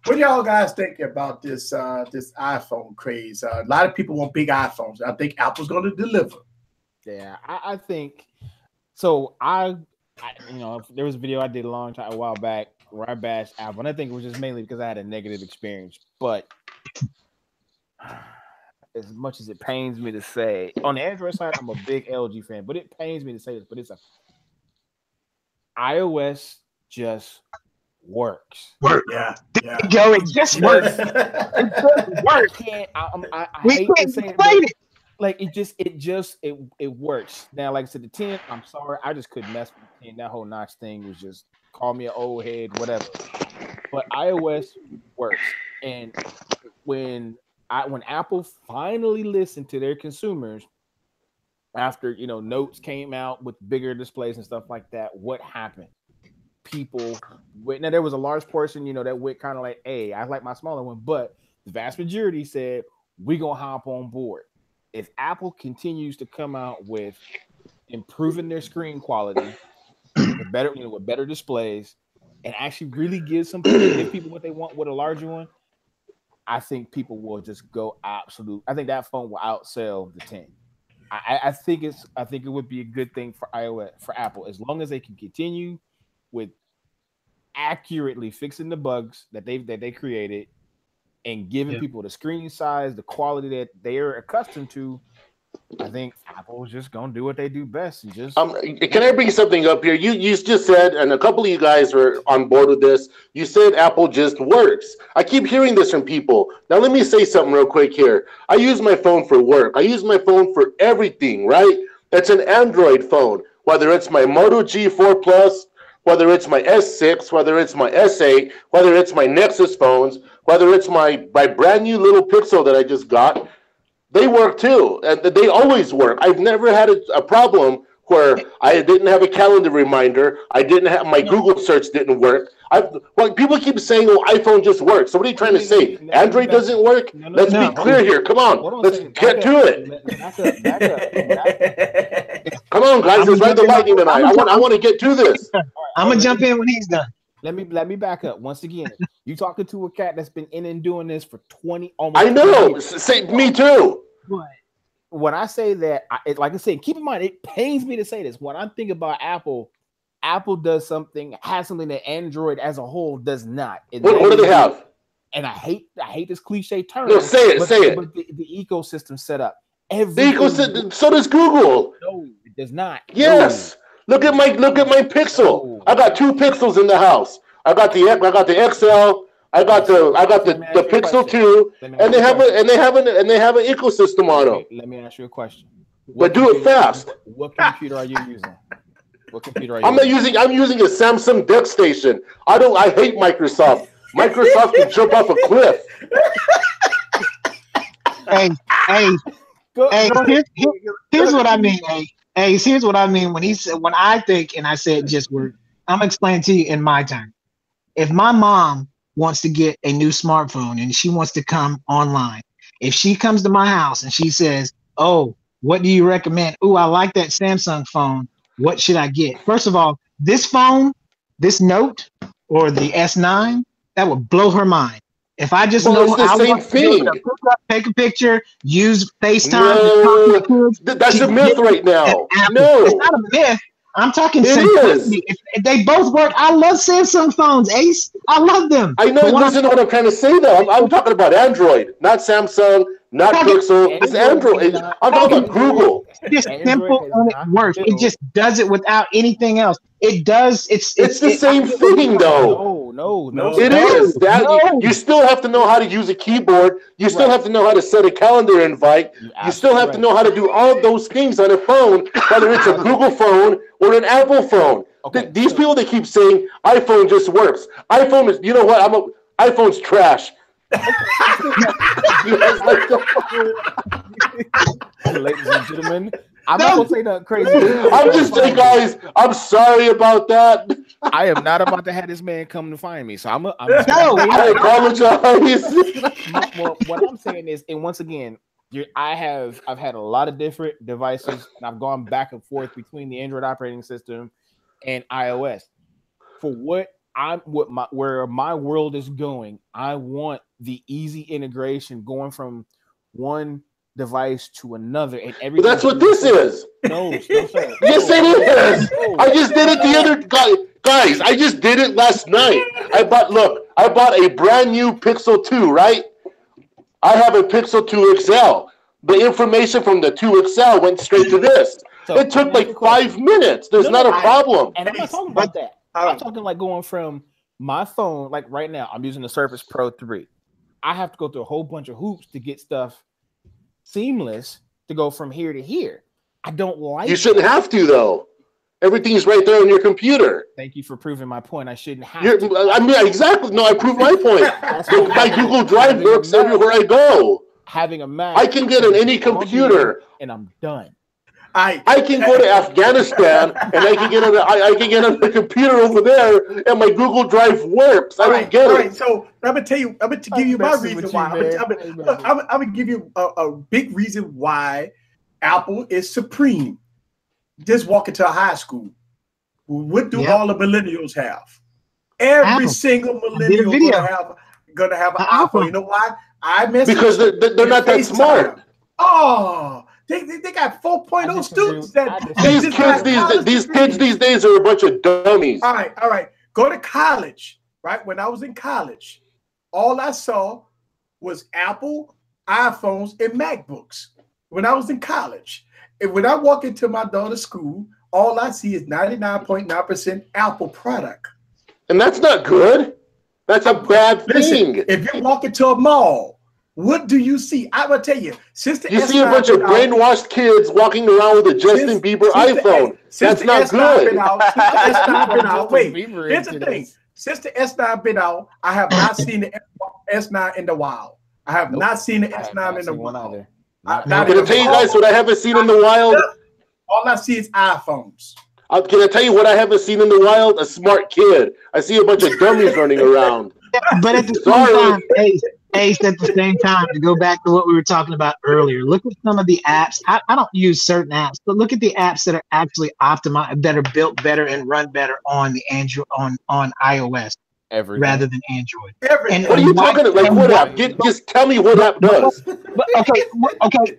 what y'all guys think about this this iPhone craze? A lot of people want big iPhones. I think Apple's gonna deliver. Yeah, I think so. I there was a video I did a while back where I bashed Apple, and I think it was just mainly because I had a negative experience, but as much as it pains me to say, on the Android side, I'm a big LG fan, but it pains me to say this, but it's iOS just works. Yeah. Go, it just works. It just works. I hate to say it, like it works. Now, like I said, the 10, I'm sorry, I just couldn't mess with the 10. That whole notch thing was just call me an old head, whatever. But iOS works, and when Apple finally listened to their consumers after Notes came out with bigger displays and stuff like that, what happened? People now there was a large portion that went kind of like, hey, I like my smaller one, but the vast majority said we're gonna hop on board. If Apple continues to come out with improving their screen quality with better displays and actually really give people what they want with a larger one, I think people will just go absolute. I think that phone will outsell the 10. I think it would be a good thing for Apple, as long as they can continue with accurately fixing the bugs that they created and giving people the screen size, the quality that they are accustomed to. I think Apple's just gonna do what they do best and just. Can I bring something up here? You just said, and a couple of you guys were on board with this. You said Apple just works. I keep hearing this from people. Now let me say something real quick here. I use my phone for work. I use my phone for everything. Right? It's an Android phone. Whether it's my Moto G4 Plus, whether it's my S6, whether it's my S8, whether it's my Nexus phones, whether it's my brand new little Pixel that I just got. They work too, and they always work. I've never had a problem where I didn't have a calendar reminder. I didn't have my Google search didn't work. People keep saying, "Oh, iPhone just works." So what are you trying to say? Android doesn't work? Let's be clear here. Come on, let's get to it. Come on, guys, let's ride the lightning tonight. I want to get to this. I'm gonna jump in when he's done. Let me back up once again. You talking to a cat that's been in and doing this for 20 almost. I know. Say me too. But when I say that, like I said, keep in mind, it pains me to say this. When I think about Apple has something that Android as a whole does not. What do they have? And I hate this cliche term. No, say it. But the ecosystem set up. The ecosystem. So does Google. No, it does not. Yes. No. Look at my Pixel. No. I got 2 Pixels in the house. I got the XL. I got the Pixel 2, and they have an ecosystem on them. Let me ask you a question. But do it fast. What computer are you using? I'm using a Samsung DeckStation. I hate Microsoft. Microsoft can jump off a cliff. Hey, Here's what I mean. Hey, here's what I mean when he said when I think and I said just word. I'm gonna explain to you in my turn. If my mom wants to get a new smartphone and she wants to come online, if she comes to my house and she says, "Oh, what do you recommend? Oh, I like that Samsung phone. What should I get?" First of all, this phone, this Note or the S9, that would blow her mind. If I just know it's the same thing. Take a picture, use FaceTime. No, that's a myth right now. No, it's not a myth. I'm talking simplicity. If they both work, I love Samsung phones, Ace. I love them. I know. Listen to what I'm trying to say, though. I'm talking about Android, not Samsung, not Pixel. It's Android. I'm talking about Google. It's just simple and it works. It just does it without anything else. It does. It's the same thing, though. No. It is. You still have to know how to use a keyboard. You still have to know how to set a calendar invite. You still have to know how to do all those things on a phone, whether it's a Google phone or an Apple phone. Okay, these people that keep saying iPhone just works. iPhone is, you know what? iPhone's trash. Ladies and gentlemen, I'm not gonna say nothing crazy. I'm just saying, guys, I'm sorry about that. I am not about to have this man come to find me. So I apologize. Well, what I'm saying is, and once again, I've had a lot of different devices, and I've gone back and forth between the Android operating system and iOS. For where my world is going, I want the easy integration going from one device to another, and everything. But that's what this is. No, sir. Yes, it is. I just did it the other guys. I just did it last night. I bought a brand new Pixel 2, right? I have a Pixel 2 XL. The information from the 2 XL went straight to this. So it took like 5 minutes. There's not a problem. And I'm not talking about that. I'm talking like going from my phone, like right now, I'm using the Surface Pro 3. I have to go through a whole bunch of hoops to get stuff seamless to go from here to here. I don't like You shouldn't have to, though. Everything's right there on your computer. Thank you for proving my point. I shouldn't have to. I mean, exactly. No, I proved my point. My Google Drive works everywhere I go. Having a Mac, I can get on any computer, and I'm done. I can go to Afghanistan and I can get on the computer over there, and my Google Drive works. I don't get it. Right. So I'm gonna tell you. I'm gonna give you my reason why. I'm gonna give you a big reason why Apple is supreme. Just walk into a high school. What do all the millennials have? Every single millennial gonna have an iPhone. You know why? Because they're not that smart. Oh. They got 4.0 students. These kids these days are a bunch of dummies. All right. Go to college, right? When I was in college, all I saw was Apple, iPhones, and MacBooks. When I was in college. And when I walk into my daughter's school, all I see is 99.9% Apple product. And that's not good. That's a bad thing. If you walk into a mall, what do you see? I will tell you. You see a bunch of brainwashed kids walking around with a Justin Bieber iPhone. That's not good. Wait, here's the thing. Since the S9 been out, I have not seen the S9 in the wild. I have not seen the S9 in the wild. Can I tell you guys what I haven't seen in the wild? All I see is iPhones. Can I tell you what I haven't seen in the wild? A smart kid. I see a bunch of dummies running around. But at the same time, Ace, at the same time, to go back to what we were talking about earlier, look at some of the apps. I don't use certain apps, but look at the apps that are actually optimized, that are built better and run better on the Android on iOS rather than Android. What are you talking about? Like what app? Just tell me what app does. Okay.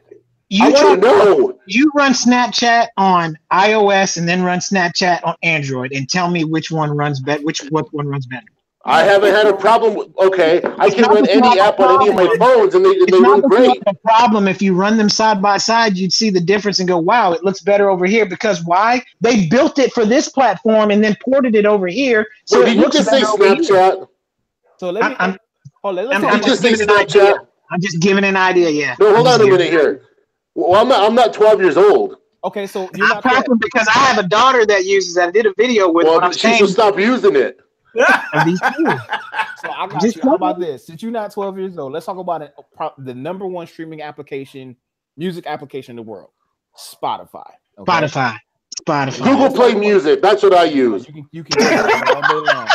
You run Snapchat on iOS and then run Snapchat on Android, and tell me which one runs better. What one runs better? I haven't had a problem with, I can run any app on any of my phones and they run great. The problem, if you run them side by side, you'd see the difference and go, wow, it looks better over here. Because why? They built it for this platform and then ported it over here. So did you just say Snapchat? So I'm just giving an idea, yeah. No, hold on a minute here. Well, I'm not 12 years old. Okay, so I'm talking because I have a daughter that uses that. I did a video with her. Well, she should stop using it. So I got you. How about this? Since you're not 12 years old, let's talk about the number one streaming application music application in the world? Spotify. Okay? Spotify. Google Play Music. That's what I use. You can get that all day long.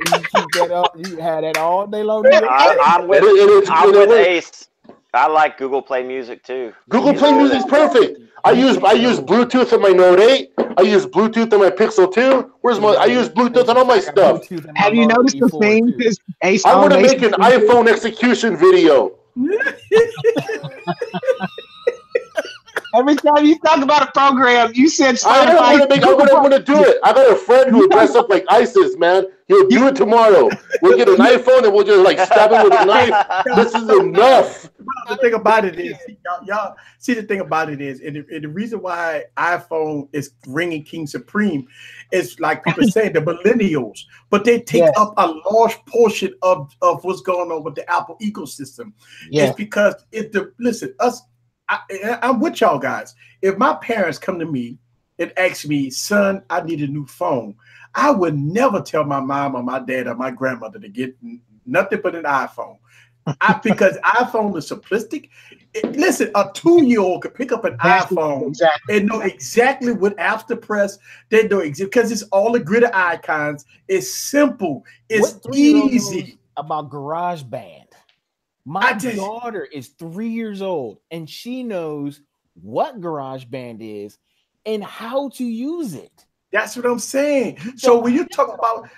You keep that up. You can have that all day long. I'm with Ace. I like Google Play Music too. Google Play Music is perfect. I use Bluetooth on my Note 8. I use Bluetooth on my Pixel 2. I use Bluetooth on all my stuff. Have you noticed the thing? I'm going to make an iPhone execution video. Every time you talk about a program, you said Spotify. I'm going to do it. I got a friend who will dress up like ISIS, man. He'll do it tomorrow. We'll get an iPhone and we'll just like stab him with a knife. This is enough. The thing about it is, y'all see the thing about it is, and the reason why iPhone is ringing King Supreme is like people say, the millennials, but they take up a large portion of what's going on with the Apple ecosystem. It's because I'm with y'all guys. If my parents come to me and ask me, son, I need a new phone, I would never tell my mom or my dad or my grandmother to get nothing but an iPhone. Because iPhone is simplistic. Listen, a 2-year-old could pick up an iPhone and know exactly what apps to press. They know because it's all the grid icons. It's simple. It's easy. About GarageBand. My daughter is 3 years old and she knows what GarageBand is and how to use it. That's what I'm saying. So when you talk about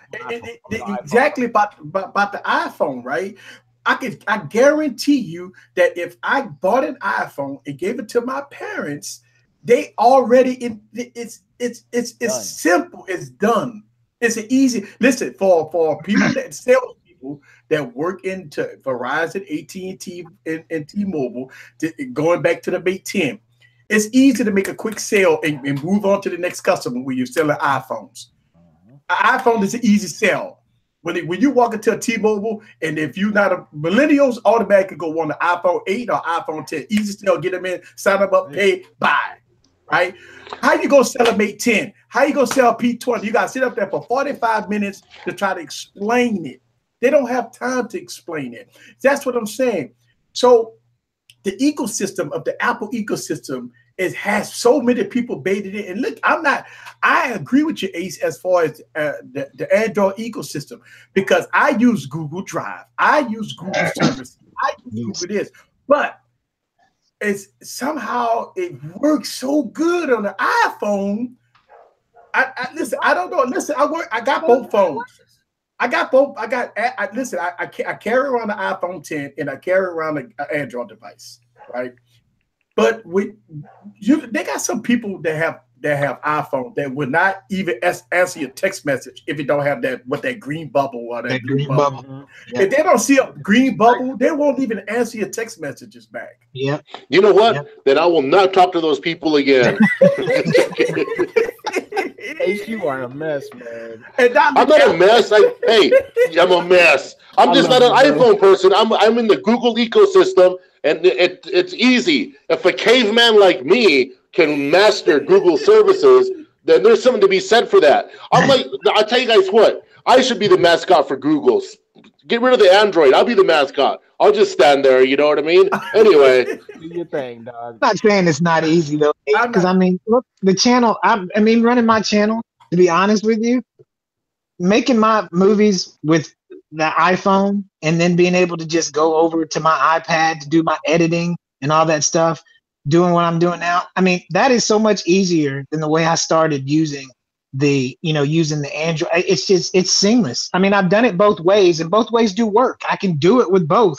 exactly about the iPhone, right? I guarantee you that if I bought an iPhone and gave it to my parents, they already it's simple. It's done. It's an easy listen for people that sell people that work into Verizon, AT&T, and T-Mobile, going back to the Mate 10. It's easy to make a quick sale and move on to the next customer when you're selling iPhones. An iPhone is an easy sell. When you walk into a T-Mobile, and if you're not a millennials, automatically go on the iPhone 8 or iPhone 10. Easy sell, get them in, sign them up, pay, buy. Right? How you gonna sell a Mate 10? How you gonna sell a P20? You gotta sit up there for 45 minutes to try to explain it. They don't have time to explain it. That's what I'm saying. So the ecosystem of the Apple ecosystem has so many people baited in. And look, I agree with you, Ace, as far as the Android ecosystem, because I use Google Drive. I use Google Service. I use Google this. But it's somehow it works so good on the iPhone. Listen, I don't know. Listen, I got both phones. I carry around the iPhone 10 and I carry around an Android device, right? But they got some people that have iPhone that would not even answer your text message if you don't have that green bubble or that green bubble. Yeah. If they don't see a green bubble, they won't even answer your text messages back. Yeah. You know what? Yeah. Then I will not talk to those people again. Ace, you are a mess, man. I'm not a mess. I'm a mess. I'm just not an iPhone person. I'm in the Google ecosystem, and it's easy. If a caveman like me can master Google services, then there's something to be said for that. I'll tell you guys what. I should be the mascot for Google. Get rid of the Android. I'll be the mascot. I'll just stand there. You know what I mean? Anyway. Do your thing, dog. I'm not saying it's not easy, though. Because, look, the channel, running my channel, to be honest with you, making my movies with the iPhone and then being able to just go over to my iPad to do my editing and all that stuff, doing what I'm doing now. That is so much easier than the way I started using the Android. It's seamless. I've done it both ways, and both ways do work. I can do it with both,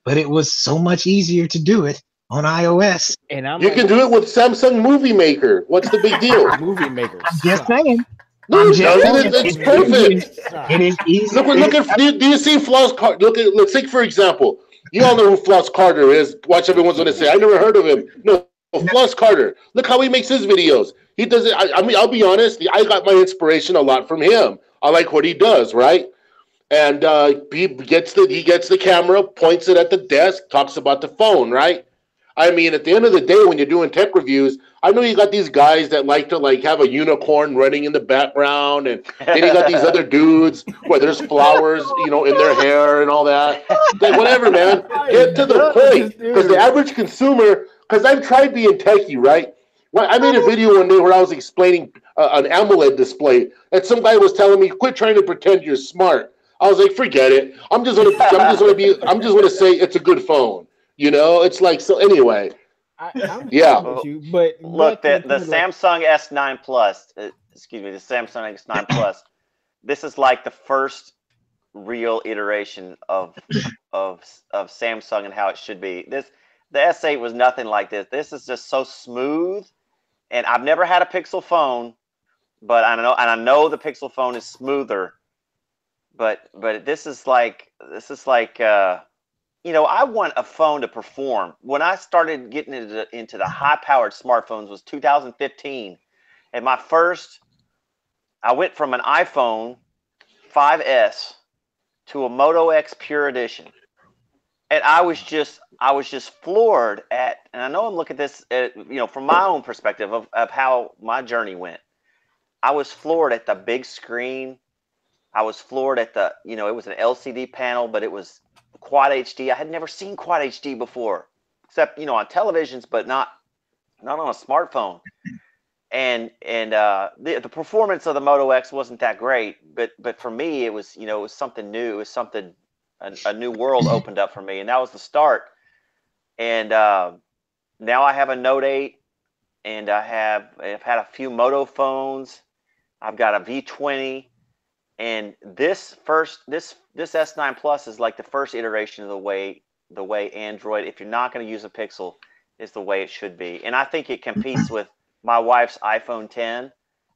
but it was so much easier to do it on iOS. And you can do it with Samsung Movie Maker. What's the big deal? Movie Maker. I'm just saying. It's perfect. It is easy. Do you see Floss Carter? Let's take for example. You all know who Floss Carter is. Watch everyone's going to say, I never heard of him. No, Floss Carter. Look how he makes his videos. He does it. I'll be honest. I got my inspiration a lot from him. I like what he does, right? And he gets the camera, points it at the desk, talks about the phone, right? At the end of the day, when you're doing tech reviews, I know you got these guys that like to have a unicorn running in the background, and then you got these other dudes where there's flowers, in their hair and all that. Whatever, man. Get to the point, because the average consumer because I've tried being techie, right? Well, I made a video one day where I was explaining an AMOLED display, and some guy was telling me, "Quit trying to pretend you're smart." I was like, "Forget it. I'm just gonna say it's a good phone." You know, it's like so. Anyway, yeah. With you, but look, the Samsung S9 Plus, excuse me, the Samsung S9 Plus. This is like the first real iteration of Samsung and how it should be. The S8 was nothing like this. This is just so smooth. And I've never had a Pixel phone, but I know the Pixel phone is smoother. But this is like you know, I want a phone to perform. When I started getting into the high-powered smartphones was 2015, and I went from an iPhone 5S to a Moto X Pure Edition. And I was just floored at, and I know I'm looking at this, you know, from my own perspective of how my journey went. I was floored at the big screen. I was floored at the, you know, it was an LCD panel, but it was Quad HD. I had never seen Quad HD before, except, you know, on televisions, but not on a smartphone. And the performance of the Moto X wasn't that great, but for me, it was, you know, it was something new. It was something. A new world opened up for me, and that was the start. And now I have a Note 8, and I've had a few Moto phones. I've got a V20, and this S9 Plus is like the first iteration of the way Android, if you're not going to use a Pixel, is the way it should be. And I think it competes with my wife's iPhone 10.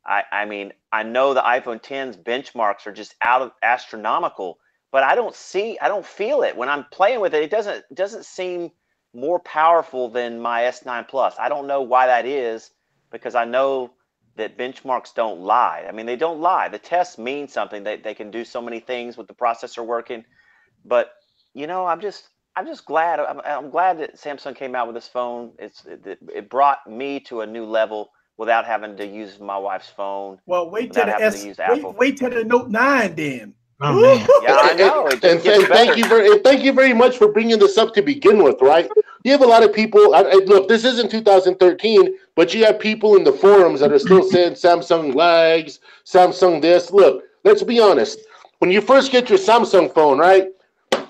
I mean, I know the iPhone 10's benchmarks are just astronomical. But I don't feel it when I'm playing with it. It doesn't seem more powerful than my S9 Plus. I don't know why that is, because I know that benchmarks don't lie. I mean, they don't lie. The tests mean something. They can do so many things with the processor working. But you know, I'm just glad. I'm glad that Samsung came out with this phone. It brought me to a new level without having to use my wife's phone. Well, wait till the Note 9 then. Oh man! Yeah, I know. And thank you very much for bringing this up to begin with. Right? You have a lot of people. Look, this isn't 2013, but you have people in the forums that are still saying Samsung lags, Samsung this. Look, let's be honest. When you first get your Samsung phone, right?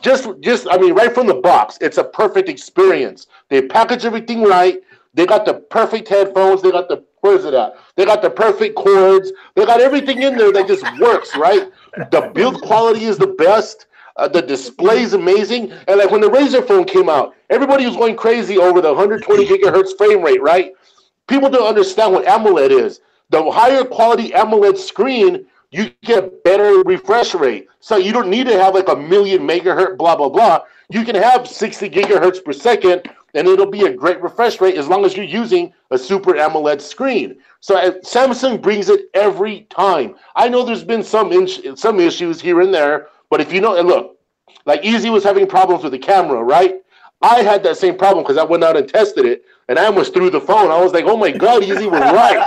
Just I mean, right from the box, it's a perfect experience. They package everything right. They got the perfect headphones. They got the where's it at? They got the perfect cords. They got everything in there that just works, right? The build quality is the best. The display is amazing. And like when the Razer phone came out, everybody was going crazy over the 120 gigahertz frame rate, right? People don't understand what AMOLED is. The higher quality AMOLED screen, you get a better refresh rate. So you don't need to have like a million megahertz, blah, blah, blah. You can have 60 gigahertz per second, and it'll be a great refresh rate as long as you're using a Super AMOLED screen. So Samsung brings it every time. I know there's been some issues here and there, but if you know, and look, like Easy was having problems with the camera, right? I had that same problem because I went out and tested it, and I almost threw the phone. I was like, oh my God, Easy was right.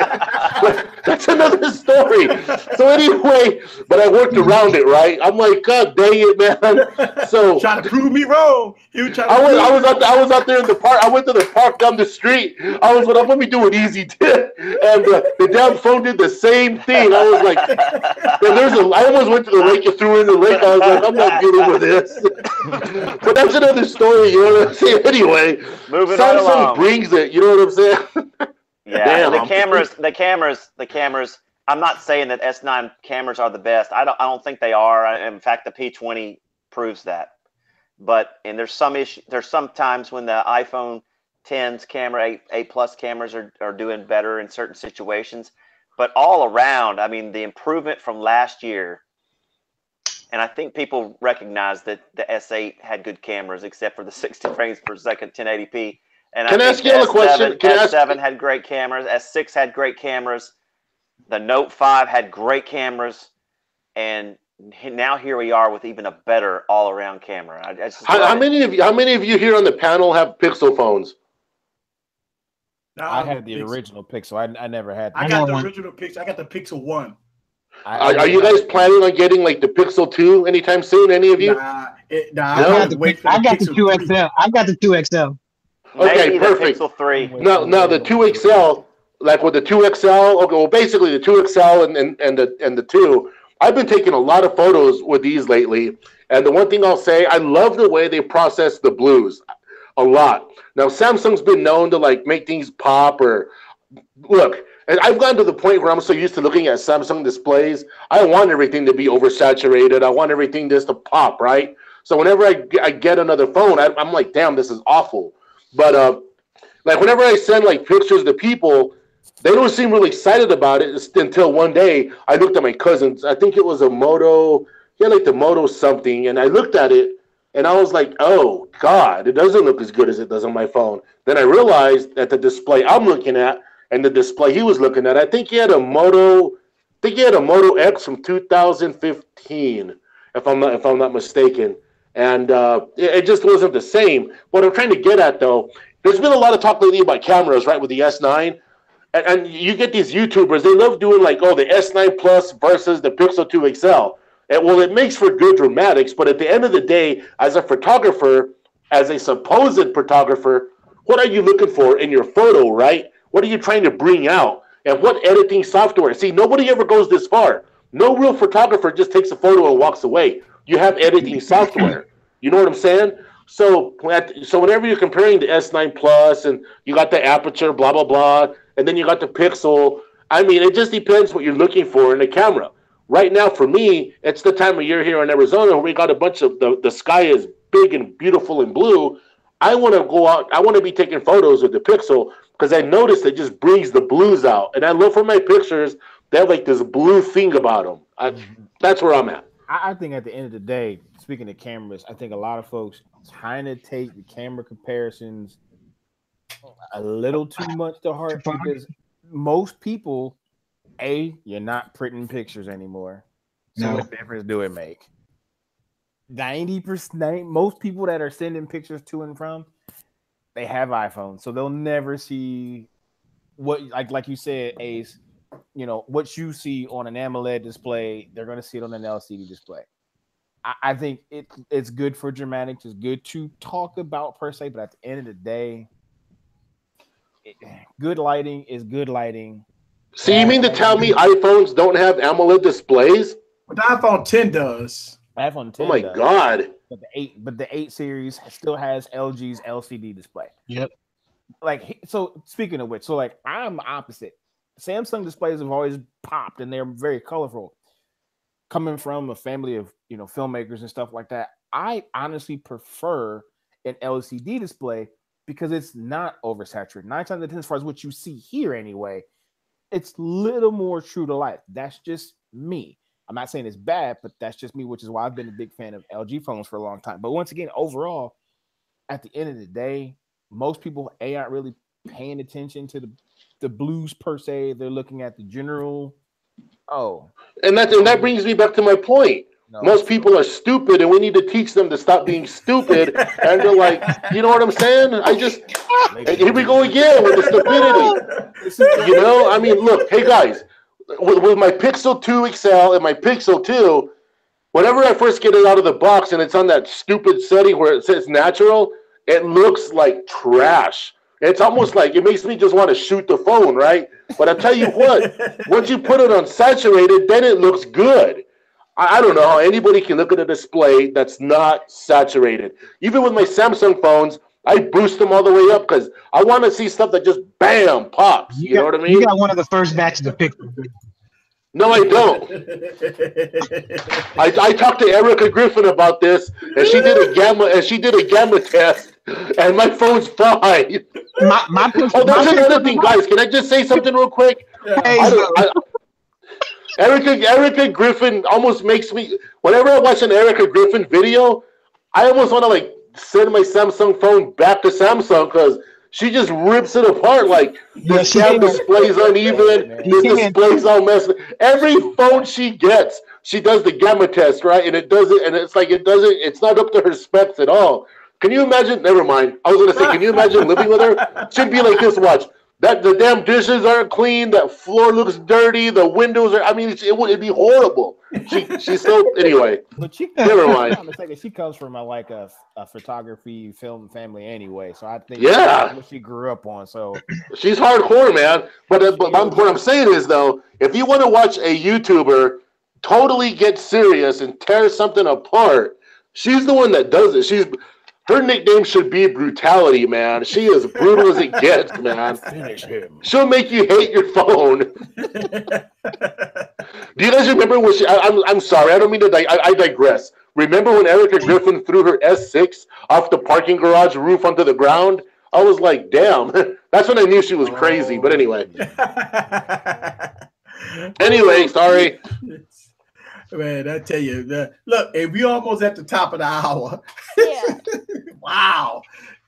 But that's another story. So anyway, but I worked around it, right? I'm like, God dang it, man. So trying to prove me wrong. I was out there in the park. I went to the park down the street. I was like, let me do what Easy did. And the damn phone did the same thing. I was like, I almost went to the lake and threw in the lake. I was like, I'm not dealing with this. But that's another story, you know what I'm saying? Anyway, Samsung brings it, you know what I'm saying? Yeah, the cameras. I'm not saying that S9 cameras are the best. I don't think they are. In fact, the P20 proves that. And there's some times when the iPhone 10's camera, 8 Plus cameras are doing better in certain situations. But all around, I mean, the improvement from last year, and I think people recognize that the S8 had good cameras, except for the 60 frames per second 1080p. And Can I ask you a question? S7 had great cameras. S6 had great cameras. The Note 5 had great cameras. And now here we are with even a better all-around camera. How many of you here on the panel have Pixel phones? No, I had the original Pixel. I never had. I got the original Pixel. I got the Pixel 1. Are you guys planning on getting like the Pixel 2 anytime soon? Any of you? I got the 2XL. I got the 2XL. Okay, Maybe perfect. the Pixel 3. Now the 2XL, like with the 2XL, okay, well basically the 2XL and the 2, I've been taking a lot of photos with these lately, and the one thing I'll say, I love the way they process the blues a lot. Now Samsung's been known to like make things pop or look, and I've gotten to the point where I'm so used to looking at Samsung displays, I want everything to be oversaturated. I want everything just to pop, right? So whenever I get another phone, I'm like, damn, this is awful. But like whenever I send like pictures to people, they don't seem really excited about it until one day I looked at my cousin's. I think it was a Moto, yeah, like the Moto something, and I looked at it and I was like, oh God, it doesn't look as good as it does on my phone. Then I realized that the display I'm looking at and the display he was looking at, I think he had a Moto X from 2015, if I'm not mistaken. And it just wasn't the same. What I'm trying to get at, though, there's been a lot of talk lately about cameras, right, with the S9. And you get these YouTubers, they love doing like, oh, the S9 Plus versus the Pixel 2 XL. And, well, it makes for good dramatics, but at the end of the day, as a photographer, as a supposed photographer, what are you looking for in your photo, right? What are you trying to bring out? And what editing software? See, nobody ever goes this far. No real photographer just takes a photo and walks away. You have editing software. You know what I'm saying? So whenever you're comparing the S9 Plus and you got the aperture, blah, blah, blah, and then you got the Pixel, I mean, it just depends what you're looking for in a camera. Right now, for me, it's the time of year here in Arizona where we got a bunch of, the sky is big and beautiful and blue. I want to go out, I want to be taking photos with the Pixel because I noticed it just brings the blues out. And I look for my pictures, they have like this blue thing about them. That's where I'm at. I think at the end of the day, speaking of cameras, I think a lot of folks kind of take the camera comparisons a little too much to heart because most people, you're not printing pictures anymore. So what difference do it make? 90%, most people that are sending pictures to and from, they have iPhones, so they'll never see what, like you said, Ace. You know, what you see on an AMOLED display, they're going to see it on an LCD display. I think it's good for dramatics. It's good to talk about per se, but at the end of the day, good lighting is good lighting. So you mean to tell me iPhones don't have AMOLED displays? But the iPhone 10 does. iPhone 10 Oh my does. God. But the 8 series still has LG's LCD display. Yep. Like, so speaking of which, so like I'm opposite. Samsung displays have always popped and they're very colorful. Coming from a family of, you know, filmmakers and stuff like that, I honestly prefer an LCD display because it's not oversaturated. 9 times out of 10, as far as what you see here anyway, it's a little more true to life. That's just me. I'm not saying it's bad, but that's just me, which is why I've been a big fan of LG phones for a long time. But once again, overall, at the end of the day, most people aren't really paying attention to the blues per se. They're looking at the general. And that brings me back to my point. No. Most people are stupid, and we need to teach them to stop being stupid. And they're like, you know what I'm saying? Here we go again with the stupidity. You know, I mean, look, hey guys, with my Pixel 2 XL and my Pixel 2, whenever I first get it out of the box and it's on that stupid setting where it says natural, it looks like trash. It's almost like it makes me just want to shoot the phone, right? But I tell you what, once you put it on saturated, then it looks good. I don't know how anybody can look at a display that's not saturated. Even with my Samsung phones, I boost them all the way up because I want to see stuff that just bam pops. You know what I mean? You got one of the first batches of pictures. No, I don't. I talked to Erica Griffin about this, and she did a gamma test, and my phone's fine. That's another thing, guys. Can I just say something real quick? Erica Griffin almost makes me. Whenever I watch an Erica Griffin video, I almost want to like send my Samsung phone back to Samsung because she just rips it apart. Like this damn display's uneven, this display's all messed up. Every phone she gets, she does the gamma test, right? And it does it, and it's like it's not up to her specs at all. Can you imagine? Never mind. I was gonna say, can you imagine living with her? She'd be like this. Watch. That the damn dishes aren't clean. That floor looks dirty. The windows are. I mean, it'd be horrible. She's so anyway. But she, never mind. I'm not mistaken, she comes from a photography film family anyway. So I think Yeah, that's what she grew up on. So she's hardcore, man. But what I'm saying is though, if you want to watch a YouTuber totally get serious and tear something apart, she's the one that does it. Her nickname should be Brutality, man. She is brutal as it gets, man. finish him. She'll make you hate your phone. Do you guys remember when I'm sorry, I don't mean to. I digress. Remember when Erica Griffin threw her S6 off the parking garage roof onto the ground? I was like, damn. That's when I knew she was crazy. But anyway. Anyway, sorry. Man, I tell you, look, and we almost at the top of the hour. Yeah. Wow.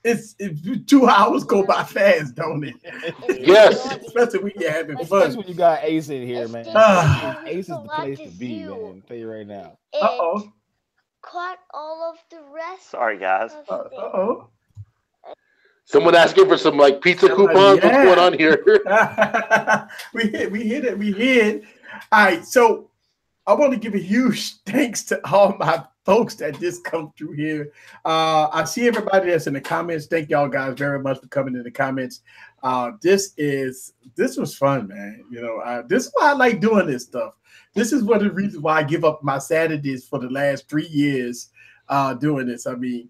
It's 2 hours go by fast, don't it? Yes. Especially when you're having Especially fun. when you got Ace in here, man. Ace is the place to be, man. I'll tell you right now. Uh-oh. Caught all of the rest. Sorry, guys. Uh-oh. Someone asking for some like pizza coupons. Yeah. What's going on here? We hit it. All right, so I want to give a huge thanks to all my folks that just come through here. I see everybody that's in the comments. Thank y'all guys very much for coming in the comments. This was fun, man. You know, this is why I like doing this stuff. This is one of the reasons why I give up my Saturdays for the last 3 years doing this. I mean,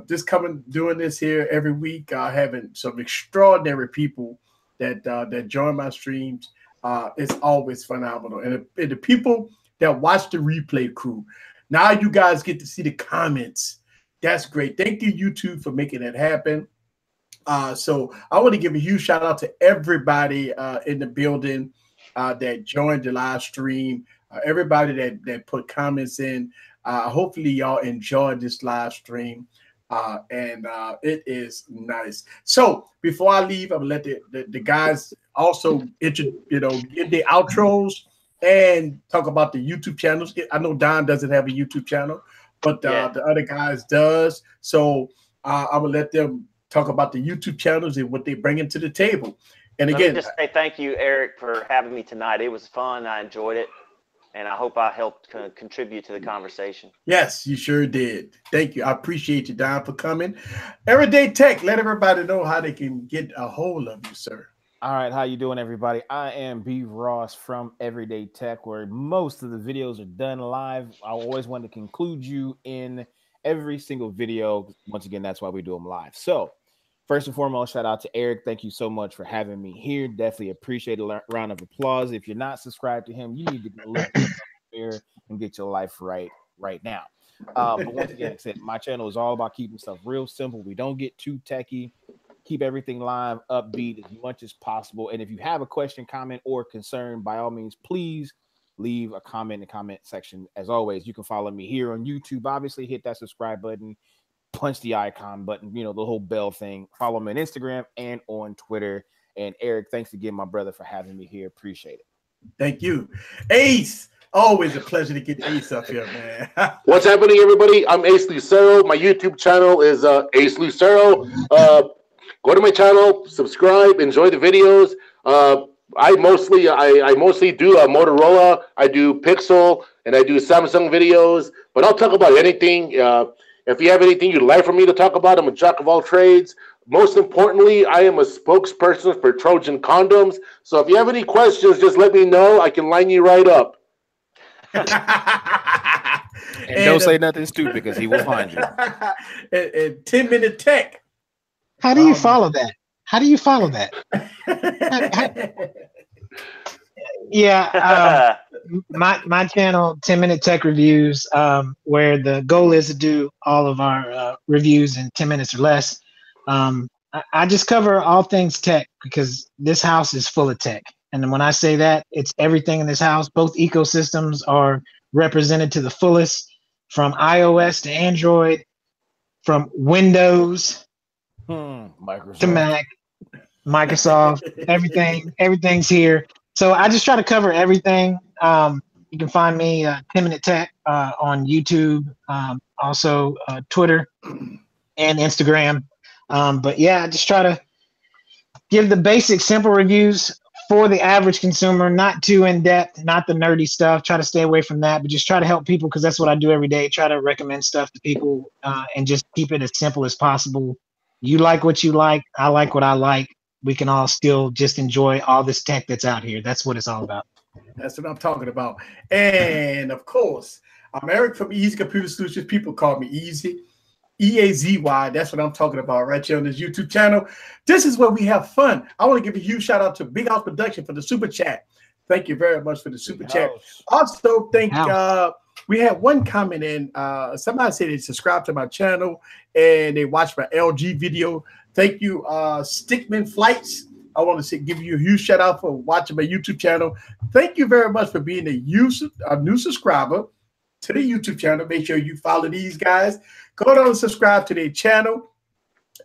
just doing this here every week, having some extraordinary people that join my streams. It's always phenomenal. And the people that watch the replay crew, now you guys get to see the comments. That's great. Thank you, YouTube, for making that happen. So I want to give a huge shout out to everybody in the building that joined the live stream, everybody that put comments in. Hopefully y'all enjoyed this live stream. And it is nice. So before I leave, I'm gonna let the guys also give their outros and talk about the YouTube channels. I know Don doesn't have a YouTube channel, but the other guys does. So I'm gonna let them talk about the YouTube channels and what they bring into the table. And again, let me just say thank you, Eric, for having me tonight. It was fun. I enjoyed it. And I hope I helped contribute to the conversation. Yes, you sure did. Thank you. I appreciate you, Don, for coming. Everyday Tech, let everybody know how they can get a hold of you, sir. All right, how you doing, everybody? I am B. Ross from Everyday Tech, where most of the videos are done live. I always want to conclude you in every single video. Once again, that's why we do them live. So first and foremost, shout out to Eric. Thank you so much for having me here. Definitely appreciate a round of applause. If you're not subscribed to him, you need to look here and get your life right now. But once again, like I said, my channel is all about keeping stuff real simple. We don't get too techie. Keep everything live, upbeat as much as possible. And if you have a question, comment, or concern, by all means, please leave a comment in the comment section. As always, you can follow me here on YouTube. Obviously, hit that subscribe button. Punch the icon button, the whole bell thing. Follow me on Instagram and on Twitter. And Eric, thanks again, my brother, for having me here. Appreciate it. Thank you. Ace, always a pleasure to get Ace up here, man. What's happening, everybody? I'm Ace Lucero. My YouTube channel is Ace Lucero. Go to my channel, subscribe, enjoy the videos. I mostly do Motorola. I do Pixel, and I do Samsung videos. But I'll talk about anything. If you have anything you'd like for me to talk about, I'm a jack of all trades. Most importantly, I am a spokesperson for Trojan condoms. So if you have any questions, just let me know. I can line you right up. And don't say nothing stupid because he will find you. And 10-minute tech. How do you follow that? How do you follow that? Yeah, my channel, 10-minute tech reviews, where the goal is to do all of our reviews in 10 minutes or less. I just cover all things tech because this house is full of tech. And when I say that, it's everything in this house. Both ecosystems are represented to the fullest, from iOS to Android, from Windows to Mac, Microsoft, everything's here. So I just try to cover everything. You can find me 10-minute tech on YouTube, also Twitter and Instagram. But yeah, I just try to give the basic, simple reviews for the average consumer, not too in depth, not the nerdy stuff. Try to stay away from that, but just try to help people because that's what I do every day. Try to recommend stuff to people and just keep it as simple as possible. You like what you like. I like what I like. We can all still just enjoy all this tech that's out here. That's what it's all about. That's what I'm talking about. And of course, I'm Eric from Easy Computer Solutions. People call me Easy. EAZY. That's what I'm talking about right here on this YouTube channel. This is where we have fun. I want to give a huge shout out to Big House Production for the super chat. Thank you very much for the super chat. Also, we had one comment in. Somebody said they subscribed to my channel and they watched my LG video. Thank you, Stickman Flights. I want to give you a huge shout out for watching my YouTube channel. Thank you very much for being a new subscriber to the YouTube channel. Make sure you follow these guys. Go down and subscribe to their channel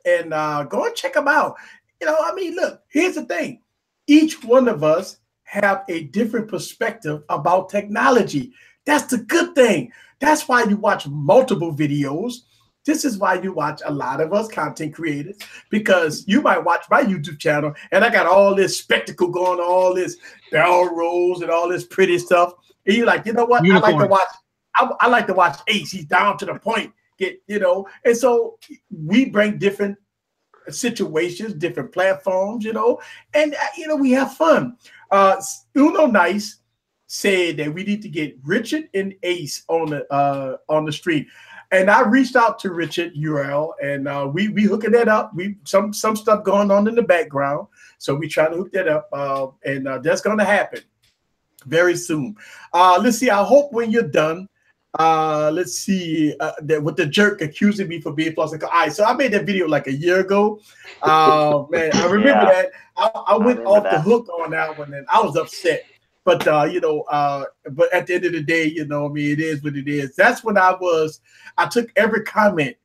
and go and check them out. You know, I mean, look, here's the thing. Each one of us have a different perspective about technology. That's the good thing. That's why you watch multiple videos. This is why you watch a lot of us content creators, because you might watch my YouTube channel and I got all this spectacle going on, all this barrel rolls and all this pretty stuff. And you're like, you know what? Unicorn. I like to watch Ace. He's down to the point. And so we bring different situations, different platforms, and we have fun. Uno Nice said that we need to get Richard and Ace on the stream. And I reached out to Richard URL, and we hooking that up. We some stuff going on in the background, so we trying to hook that up, and that's going to happen very soon. Let's see. I hope when you're done. Let's see. With the jerk accusing me for being floss. All right, so I made that video like a year ago. Man, I remember that. I went off the hook on that one, and I was upset. But but at the end of the day, it is what it is. That's when I took every comment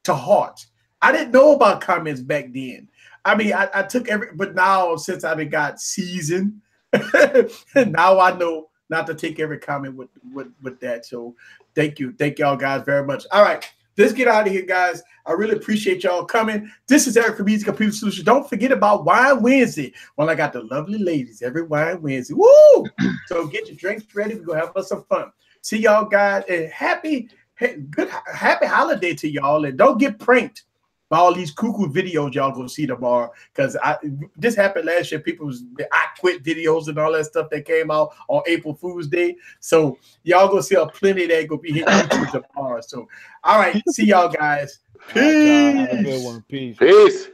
to heart. I didn't know about comments back then. I mean, I took but now since I got seasoned, now I know not to take every comment with that. So thank y'all guys very much. All right, let's get out of here, guys. I really appreciate y'all coming. This is Eric from Easy Computer Solutions. Don't forget about Wine Wednesday. Well, I got the lovely ladies every Wine Wednesday. Woo! So get your drinks ready. We're gonna have us some fun. See y'all guys, and happy holiday to y'all. And don't get pranked by all these cuckoo videos y'all gonna see tomorrow, because this happened last year. I quit videos and all that stuff that came out on April Fool's Day. So y'all gonna see plenty of that gonna be hitting YouTube tomorrow. So all right, see y'all guys. Peace. Have a good one. Peace. Peace.